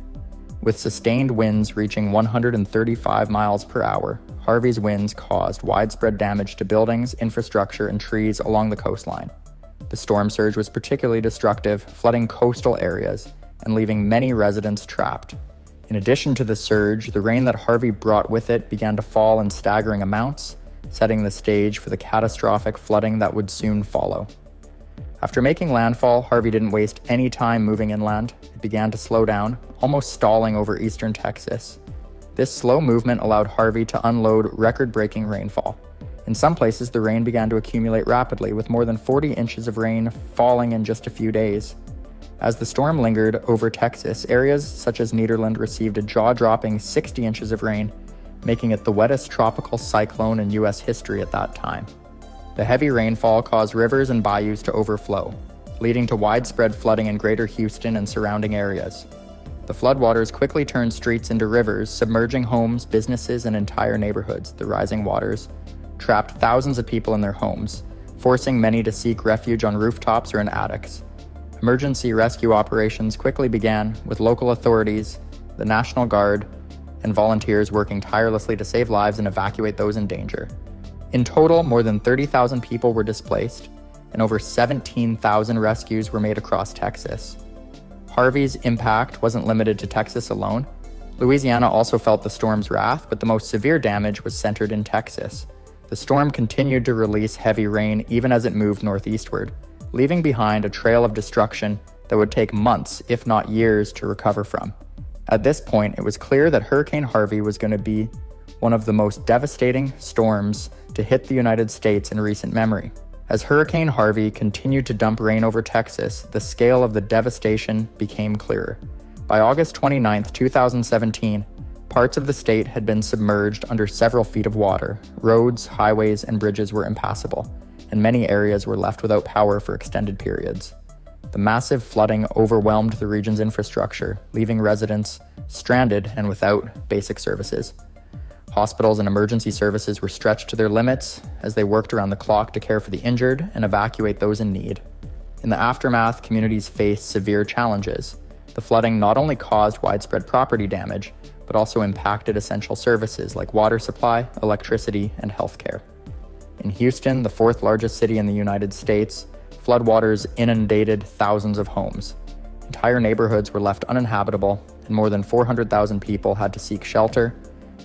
With sustained winds reaching 135 miles per hour, Harvey's winds caused widespread damage to buildings, infrastructure, and trees along the coastline. The storm surge was particularly destructive, flooding coastal areas and leaving many residents trapped. In addition to the surge, the rain that Harvey brought with it began to fall in staggering amounts, setting the stage for the catastrophic flooding that would soon follow. After making landfall, Harvey didn't waste any time moving inland. It began to slow down, almost stalling over eastern Texas. This slow movement allowed Harvey to unload record-breaking rainfall. In some places, the rain began to accumulate rapidly, with more than 40 inches of rain falling in just a few days. As the storm lingered over Texas, areas such as Nederland received a jaw-dropping 60 inches of rain, making it the wettest tropical cyclone in U.S. history at that time. The heavy rainfall caused rivers and bayous to overflow, leading to widespread flooding in greater Houston and surrounding areas. The floodwaters quickly turned streets into rivers, submerging homes, businesses, and entire neighborhoods. The rising waters trapped thousands of people in their homes, forcing many to seek refuge on rooftops or in attics. Emergency rescue operations quickly began, with local authorities, the National Guard, and volunteers working tirelessly to save lives and evacuate those in danger. In total, more than 30,000 people were displaced, and over 17,000 rescues were made across Texas. Harvey's impact wasn't limited to Texas alone. Louisiana also felt the storm's wrath, but the most severe damage was centered in Texas. The storm continued to release heavy rain even as it moved northeastward, leaving behind a trail of destruction that would take months, if not years, to recover from. At this point, it was clear that Hurricane Harvey was going to be one of the most devastating storms to hit the United States in recent memory. As Hurricane Harvey continued to dump rain over Texas, the scale of the devastation became clearer. By August 29, 2017, parts of the state had been submerged under several feet of water. Roads, highways, and bridges were impassable, and many areas were left without power for extended periods. The massive flooding overwhelmed the region's infrastructure, leaving residents stranded and without basic services. Hospitals and emergency services were stretched to their limits as they worked around the clock to care for the injured and evacuate those in need. In the aftermath, communities faced severe challenges. The flooding not only caused widespread property damage, but also impacted essential services like water supply, electricity, and healthcare. In Houston, the fourth largest city in the United States, floodwaters inundated thousands of homes. Entire neighborhoods were left uninhabitable, and more than 400,000 people had to seek shelter,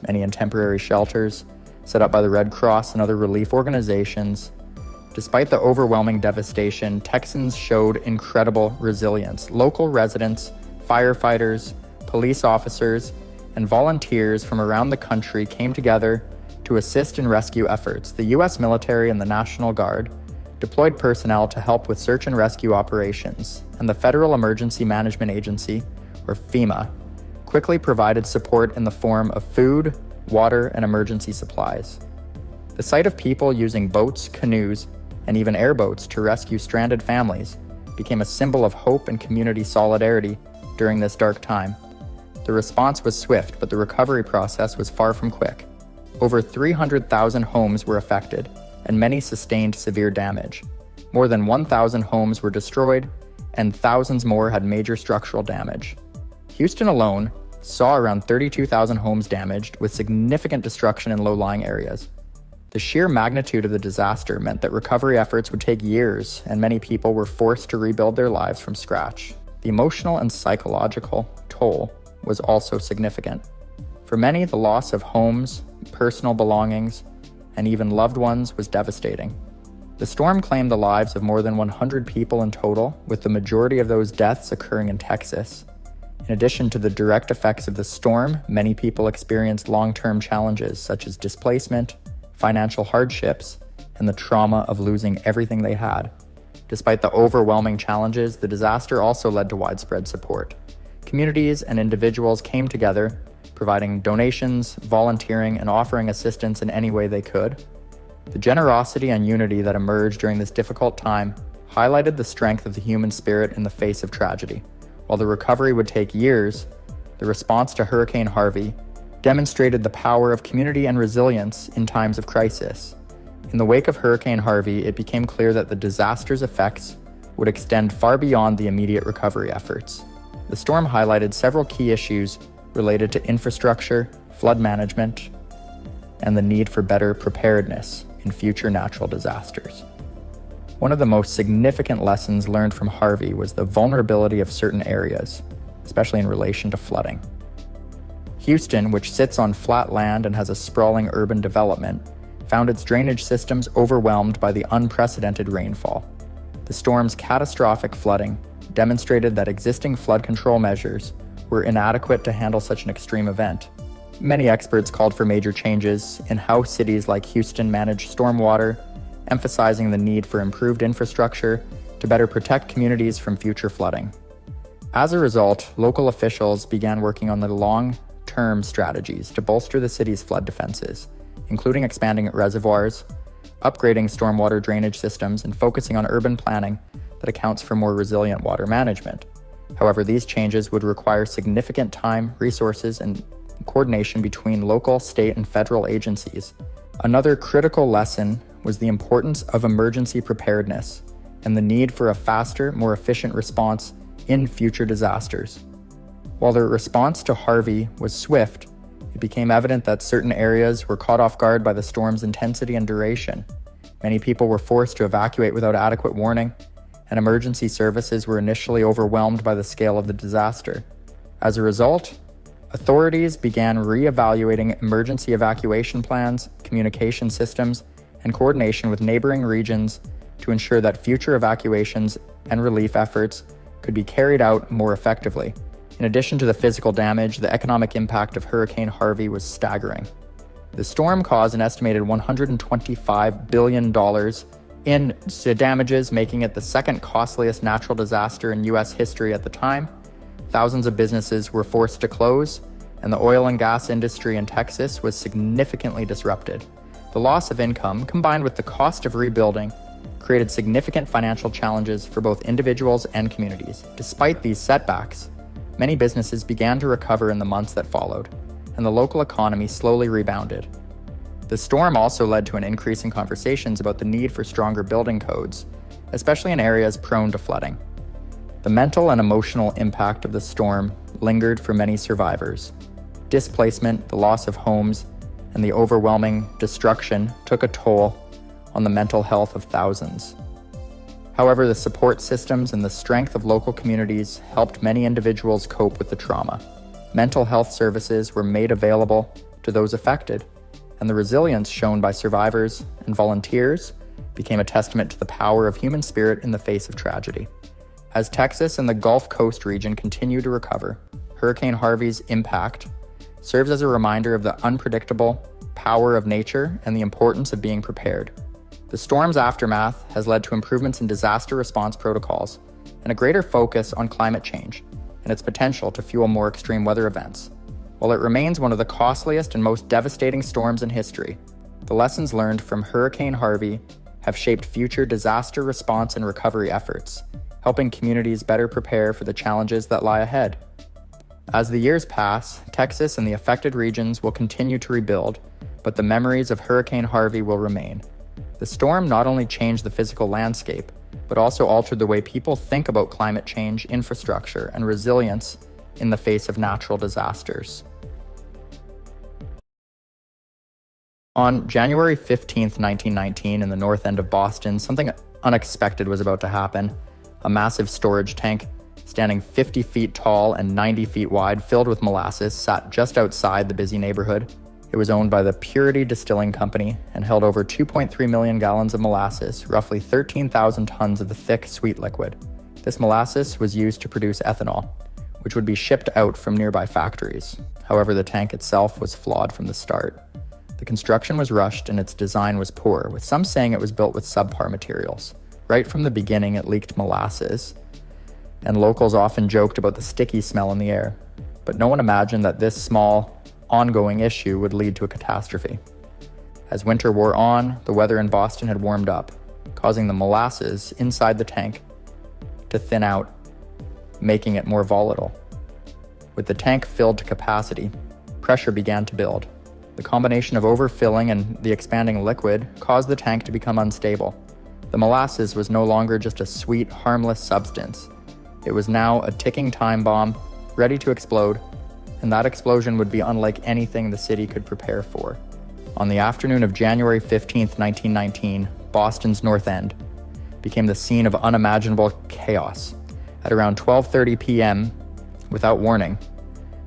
many in temporary shelters set up by the Red Cross and other relief organizations. Despite the overwhelming devastation, Texans showed incredible resilience. Local residents, firefighters, police officers, and volunteers from around the country came together to assist in rescue efforts. The U.S. military and the National Guard deployed personnel to help with search and rescue operations, and the Federal Emergency Management Agency, or FEMA, quickly provided support in the form of food, water, and emergency supplies. The sight of people using boats, canoes, and even airboats to rescue stranded families became a symbol of hope and community solidarity during this dark time. The response was swift, but the recovery process was far from quick. Over 300,000 homes were affected, and many sustained severe damage. More than 1,000 homes were destroyed, and thousands more had major structural damage. Houston alone saw around 32,000 homes damaged, with significant destruction in low-lying areas. The sheer magnitude of the disaster meant that recovery efforts would take years, and many people were forced to rebuild their lives from scratch. The emotional and psychological toll was also significant. For many, the loss of homes, personal belongings, and even loved ones was devastating. The storm claimed the lives of more than 100 people in total, with the majority of those deaths occurring in Texas. In addition to the direct effects of the storm, many people experienced long-term challenges such as displacement, financial hardships, and the trauma of losing everything they had. Despite the overwhelming challenges, the disaster also led to widespread support. Communities and individuals came together, providing donations, volunteering, and offering assistance in any way they could. The generosity and unity that emerged during this difficult time highlighted the strength of the human spirit in the face of tragedy. While the recovery would take years, the response to Hurricane Harvey demonstrated the power of community and resilience in times of crisis. In the wake of Hurricane Harvey, it became clear that the disaster's effects would extend far beyond the immediate recovery efforts. The storm highlighted several key issues related to infrastructure, flood management, and the need for better preparedness in future natural disasters. One of the most significant lessons learned from Harvey was the vulnerability of certain areas, especially in relation to flooding. Houston, which sits on flat land and has a sprawling urban development, found its drainage systems overwhelmed by the unprecedented rainfall. The storm's catastrophic flooding demonstrated that existing flood control measures were inadequate to handle such an extreme event. Many experts called for major changes in how cities like Houston manage stormwater, emphasizing the need for improved infrastructure to better protect communities from future flooding. As a result, local officials began working on the long-term strategies to bolster the city's flood defenses, including expanding reservoirs, upgrading stormwater drainage systems, and focusing on urban planning that accounts for more resilient water management. However, these changes would require significant time, resources, and coordination between local, state, and federal agencies. Another critical lesson was the importance of emergency preparedness and the need for a faster, more efficient response in future disasters. While the response to Harvey was swift, it became evident that certain areas were caught off guard by the storm's intensity and duration. Many people were forced to evacuate without adequate warning, and emergency services were initially overwhelmed by the scale of the disaster. As a result, authorities began re-evaluating emergency evacuation plans, communication systems, and coordination with neighboring regions to ensure that future evacuations and relief efforts could be carried out more effectively. In addition to the physical damage, the economic impact of Hurricane Harvey was staggering. The storm caused an estimated $125 billion in damages, making it the second costliest natural disaster in U.S. history at the time. Thousands of businesses were forced to close, and the oil and gas industry in Texas was significantly disrupted. The loss of income, combined with the cost of rebuilding, created significant financial challenges for both individuals and communities. Despite these setbacks, many businesses began to recover in the months that followed, and the local economy slowly rebounded. The storm also led to an increase in conversations about the need for stronger building codes, especially in areas prone to flooding. The mental and emotional impact of the storm lingered for many survivors. Displacement, the loss of homes, and the overwhelming destruction took a toll on the mental health of thousands. However, the support systems and the strength of local communities helped many individuals cope with the trauma. Mental health services were made available to those affected, and the resilience shown by survivors and volunteers became a testament to the power of human spirit in the face of tragedy. As Texas and the Gulf Coast region continue to recover, Hurricane Harvey's impact serves as a reminder of the unpredictable power of nature and the importance of being prepared. The storm's aftermath has led to improvements in disaster response protocols and a greater focus on climate change and its potential to fuel more extreme weather events. While it remains one of the costliest and most devastating storms in history, the lessons learned from Hurricane Harvey have shaped future disaster response and recovery efforts, helping communities better prepare for the challenges that lie ahead. As the years pass, Texas and the affected regions will continue to rebuild, but the memories of Hurricane Harvey will remain. The storm not only changed the physical landscape, but also altered the way people think about climate change, infrastructure, and resilience in the face of natural disasters. On January 15th, 1919, in the north end of Boston, something unexpected was about to happen. A massive storage tank, standing 50 feet tall and 90 feet wide, filled with molasses, sat just outside the busy neighborhood. It was owned by the Purity Distilling Company and held over 2.3 million gallons of molasses, roughly 13,000 tons of the thick, sweet liquid. This molasses was used to produce ethanol, which would be shipped out from nearby factories. However, the tank itself was flawed from the start. The construction was rushed and its design was poor, with some saying it was built with subpar materials. Right from the beginning, it leaked molasses, and locals often joked about the sticky smell in the air. But no one imagined that this small, ongoing issue would lead to a catastrophe. As winter wore on, the weather in Boston had warmed up, causing the molasses inside the tank to thin out, making it more volatile. With the tank filled to capacity, pressure began to build. The combination of overfilling and the expanding liquid caused the tank to become unstable. The molasses was no longer just a sweet, harmless substance. It was now a ticking time bomb, ready to explode, and that explosion would be unlike anything the city could prepare for. On the afternoon of January 15th, 1919, Boston's North End became the scene of unimaginable chaos. At around 12:30 p.m., without warning,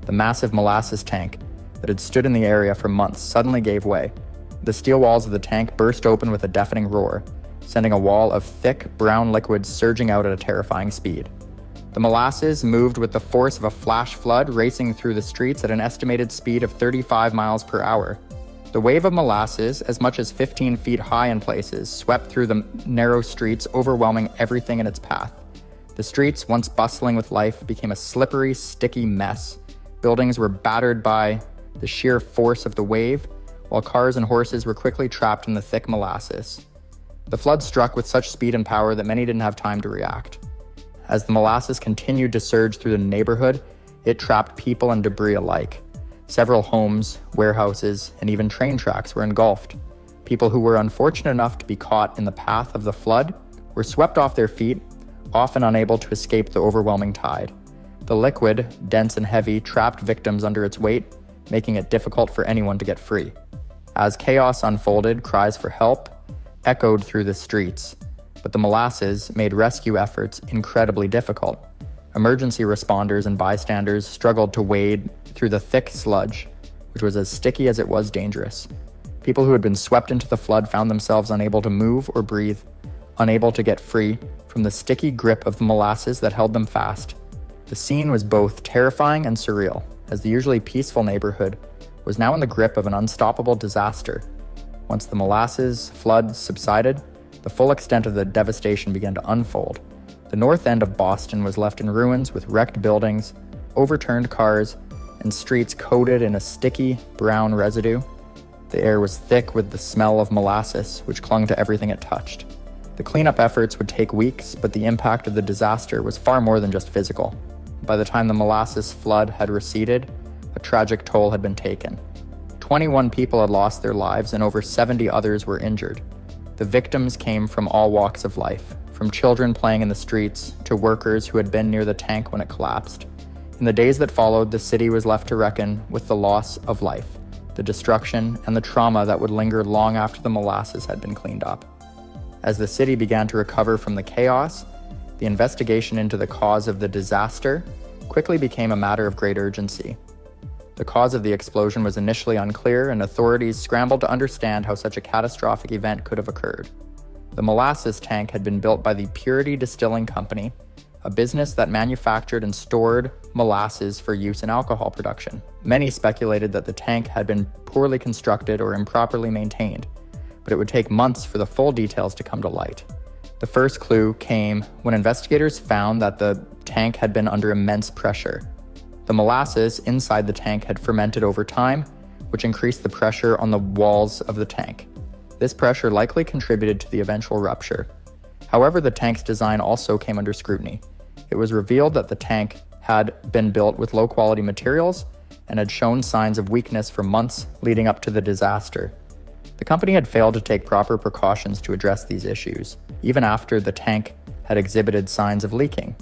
the massive molasses tank that had stood in the area for months suddenly gave way. The steel walls of the tank burst open with a deafening roar, sending a wall of thick, brown liquid surging out at a terrifying speed. The molasses moved with the force of a flash flood, racing through the streets at an estimated speed of 35 miles per hour. The wave of molasses, as much as 15 feet high in places, swept through the narrow streets, overwhelming everything in its path. The streets, once bustling with life, became a slippery, sticky mess. Buildings were battered by the sheer force of the wave, while cars and horses were quickly trapped in the thick molasses. The flood struck with such speed and power that many didn't have time to react. As the molasses continued to surge through the neighborhood, it trapped people and debris alike. Several homes, warehouses, and even train tracks were engulfed. People who were unfortunate enough to be caught in the path of the flood were swept off their feet, often unable to escape the overwhelming tide. The liquid, dense and heavy, trapped victims under its weight, making it difficult for anyone to get free. As chaos unfolded, cries for help echoed through the streets, but the molasses made rescue efforts incredibly difficult. Emergency responders and bystanders struggled to wade through the thick sludge, which was as sticky as it was dangerous. People who had been swept into the flood found themselves unable to move or breathe, unable to get free from the sticky grip of the molasses that held them fast. The scene was both terrifying and surreal, as the usually peaceful neighborhood was now in the grip of an unstoppable disaster. Once the molasses flood subsided, the full extent of the devastation began to unfold. The north end of Boston was left in ruins with wrecked buildings, overturned cars, and streets coated in a sticky, brown residue. The air was thick with the smell of molasses, which clung to everything it touched. The cleanup efforts would take weeks, but the impact of the disaster was far more than just physical. By the time the molasses flood had receded, a tragic toll had been taken. 21 people had lost their lives and over 70 others were injured. The victims came from all walks of life, from children playing in the streets to workers who had been near the tank when it collapsed. In the days that followed, the city was left to reckon with the loss of life, the destruction, and the trauma that would linger long after the molasses had been cleaned up. As the city began to recover from the chaos, the investigation into the cause of the disaster quickly became a matter of great urgency. The cause of the explosion was initially unclear, and authorities scrambled to understand how such a catastrophic event could have occurred. The molasses tank had been built by the Purity Distilling Company, a business that manufactured and stored molasses for use in alcohol production. Many speculated that the tank had been poorly constructed or improperly maintained, but it would take months for the full details to come to light. The first clue came when investigators found that the tank had been under immense pressure. The molasses inside the tank had fermented over time, which increased the pressure on the walls of the tank. This pressure likely contributed to the eventual rupture. However, the tank's design also came under scrutiny. It was revealed that the tank had been built with low-quality materials and had shown signs of weakness for months leading up to the disaster. The company had failed to take proper precautions to address these issues, even after the tank had exhibited signs of leaking.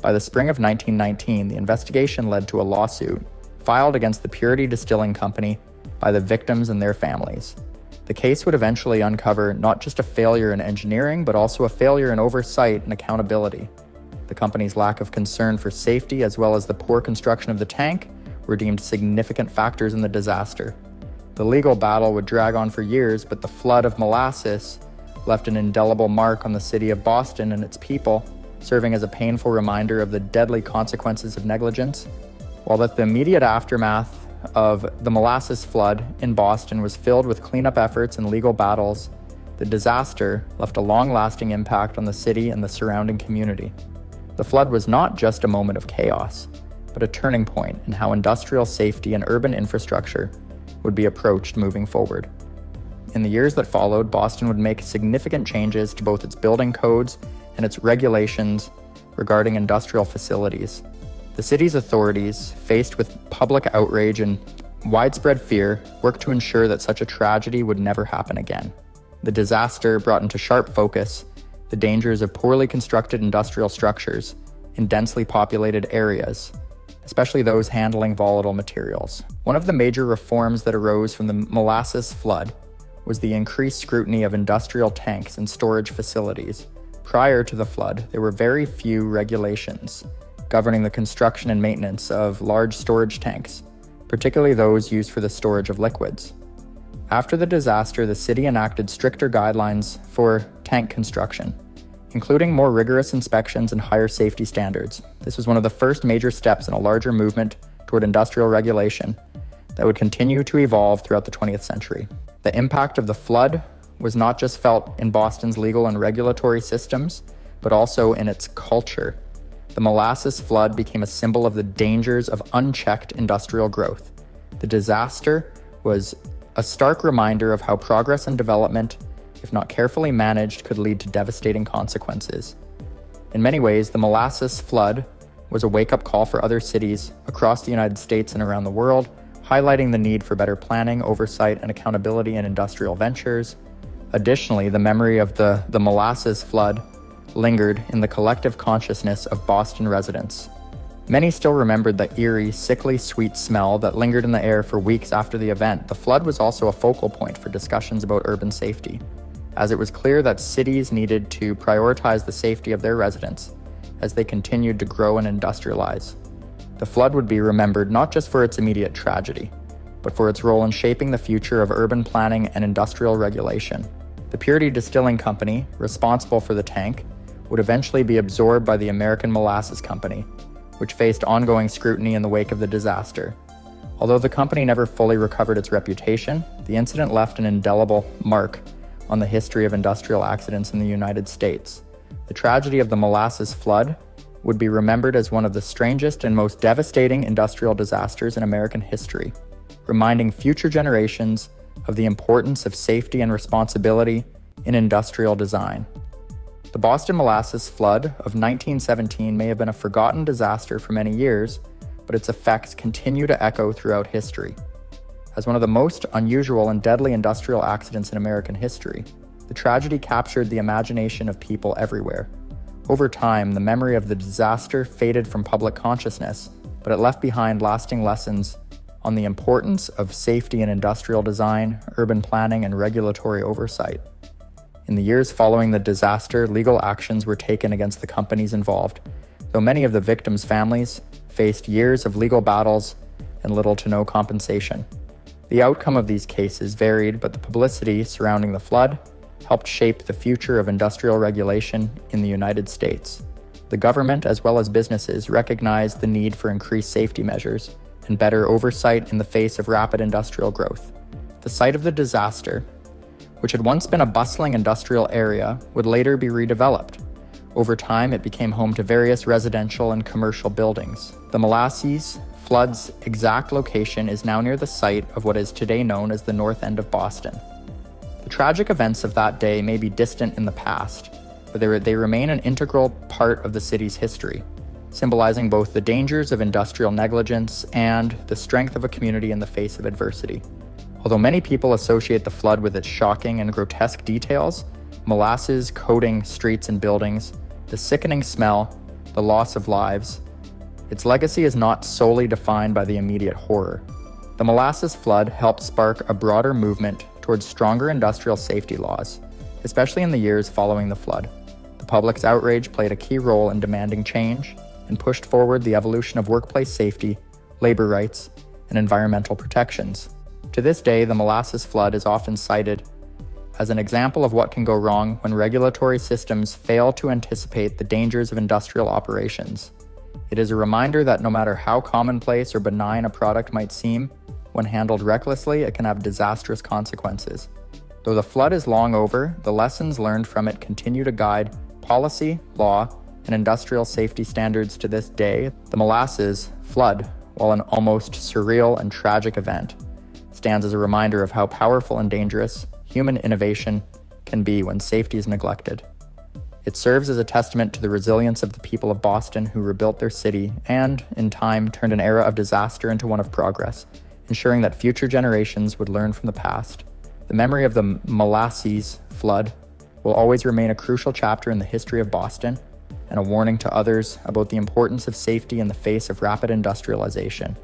By the spring of 1919, the investigation led to a lawsuit filed against the Purity Distilling Company by the victims and their families. The case would eventually uncover not just a failure in engineering, but also a failure in oversight and accountability. The company's lack of concern for safety, as well as the poor construction of the tank, were deemed significant factors in the disaster. The legal battle would drag on for years, but the flood of molasses left an indelible mark on the city of Boston and its people, serving as a painful reminder of the deadly consequences of negligence. While the immediate aftermath of the molasses flood in Boston was filled with cleanup efforts and legal battles, the disaster left a long-lasting impact on the city and the surrounding community. The flood was not just a moment of chaos, but a turning point in how industrial safety and urban infrastructure would be approached moving forward. In the years that followed, Boston would make significant changes to both its building codes and its regulations regarding industrial facilities. The city's authorities, faced with public outrage and widespread fear, worked to ensure that such a tragedy would never happen again. The disaster brought into sharp focus the dangers of poorly constructed industrial structures in densely populated areas, especially those handling volatile materials. One of the major reforms that arose from the molasses flood was the increased scrutiny of industrial tanks and storage facilities. Prior to the flood, there were very few regulations governing the construction and maintenance of large storage tanks, particularly those used for the storage of liquids. After the disaster, the city enacted stricter guidelines for tank construction, including more rigorous inspections and higher safety standards. This was one of the first major steps in a larger movement toward industrial regulation that would continue to evolve throughout the 20th century. The impact of the flood was not just felt in Boston's legal and regulatory systems, but also in its culture. The molasses flood became a symbol of the dangers of unchecked industrial growth. The disaster was a stark reminder of how progress and development, if not carefully managed, could lead to devastating consequences. In many ways, the molasses flood was a wake-up call for other cities across the United States and around the world, highlighting the need for better planning, oversight, and accountability in industrial ventures. Additionally, the memory of the molasses flood lingered in the collective consciousness of Boston residents. Many still remembered the eerie, sickly sweet smell that lingered in the air for weeks after the event. The flood was also a focal point for discussions about urban safety, as it was clear that cities needed to prioritize the safety of their residents as they continued to grow and industrialize. The flood would be remembered not just for its immediate tragedy, but for its role in shaping the future of urban planning and industrial regulation. The Purity Distilling Company, responsible for the tank, would eventually be absorbed by the American Molasses Company, which faced ongoing scrutiny in the wake of the disaster. Although the company never fully recovered its reputation, the incident left an indelible mark on the history of industrial accidents in the United States. The tragedy of the molasses flood would be remembered as one of the strangest and most devastating industrial disasters in American history, reminding future generations of the importance of safety and responsibility in industrial design. The Boston Molasses Flood of 1917 may have been a forgotten disaster for many years, but its effects continue to echo throughout history. As one of the most unusual and deadly industrial accidents in American history, the tragedy captured the imagination of people everywhere. Over time, the memory of the disaster faded from public consciousness, but it left behind lasting lessons on the importance of safety in industrial design, urban planning, and regulatory oversight. In the years following the disaster, legal actions were taken against the companies involved, though many of the victims' families faced years of legal battles and little to no compensation. The outcome of these cases varied, but the publicity surrounding the flood helped shape the future of industrial regulation in the United States. The government, as well as businesses, recognized the need for increased safety measures and better oversight in the face of rapid industrial growth. The site of the disaster, which had once been a bustling industrial area, would later be redeveloped. Over time, it became home to various residential and commercial buildings. The Molasses Flood's exact location is now near the site of what is today known as the North End of Boston. The tragic events of that day may be distant in the past, but they remain an integral part of the city's history, symbolizing both the dangers of industrial negligence and the strength of a community in the face of adversity. Although many people associate the flood with its shocking and grotesque details, molasses coating streets and buildings, the sickening smell, the loss of lives, its legacy is not solely defined by the immediate horror. The Molasses Flood helped spark a broader movement towards stronger industrial safety laws, especially in the years following the flood. The public's outrage played a key role in demanding change and pushed forward the evolution of workplace safety, labor rights, and environmental protections. To this day, the Molasses Flood is often cited as an example of what can go wrong when regulatory systems fail to anticipate the dangers of industrial operations. It is a reminder that no matter how commonplace or benign a product might seem, when handled recklessly, it can have disastrous consequences. Though the flood is long over, the lessons learned from it continue to guide policy, law, and industrial safety standards to this day. The Molasses Flood, while an almost surreal and tragic event, stands as a reminder of how powerful and dangerous human innovation can be when safety is neglected. It serves as a testament to the resilience of the people of Boston who rebuilt their city and, in time, turned an era of disaster into one of progress, ensuring that future generations would learn from the past. The memory of the Molasses Flood will always remain a crucial chapter in the history of Boston and a warning to others about the importance of safety in the face of rapid industrialization.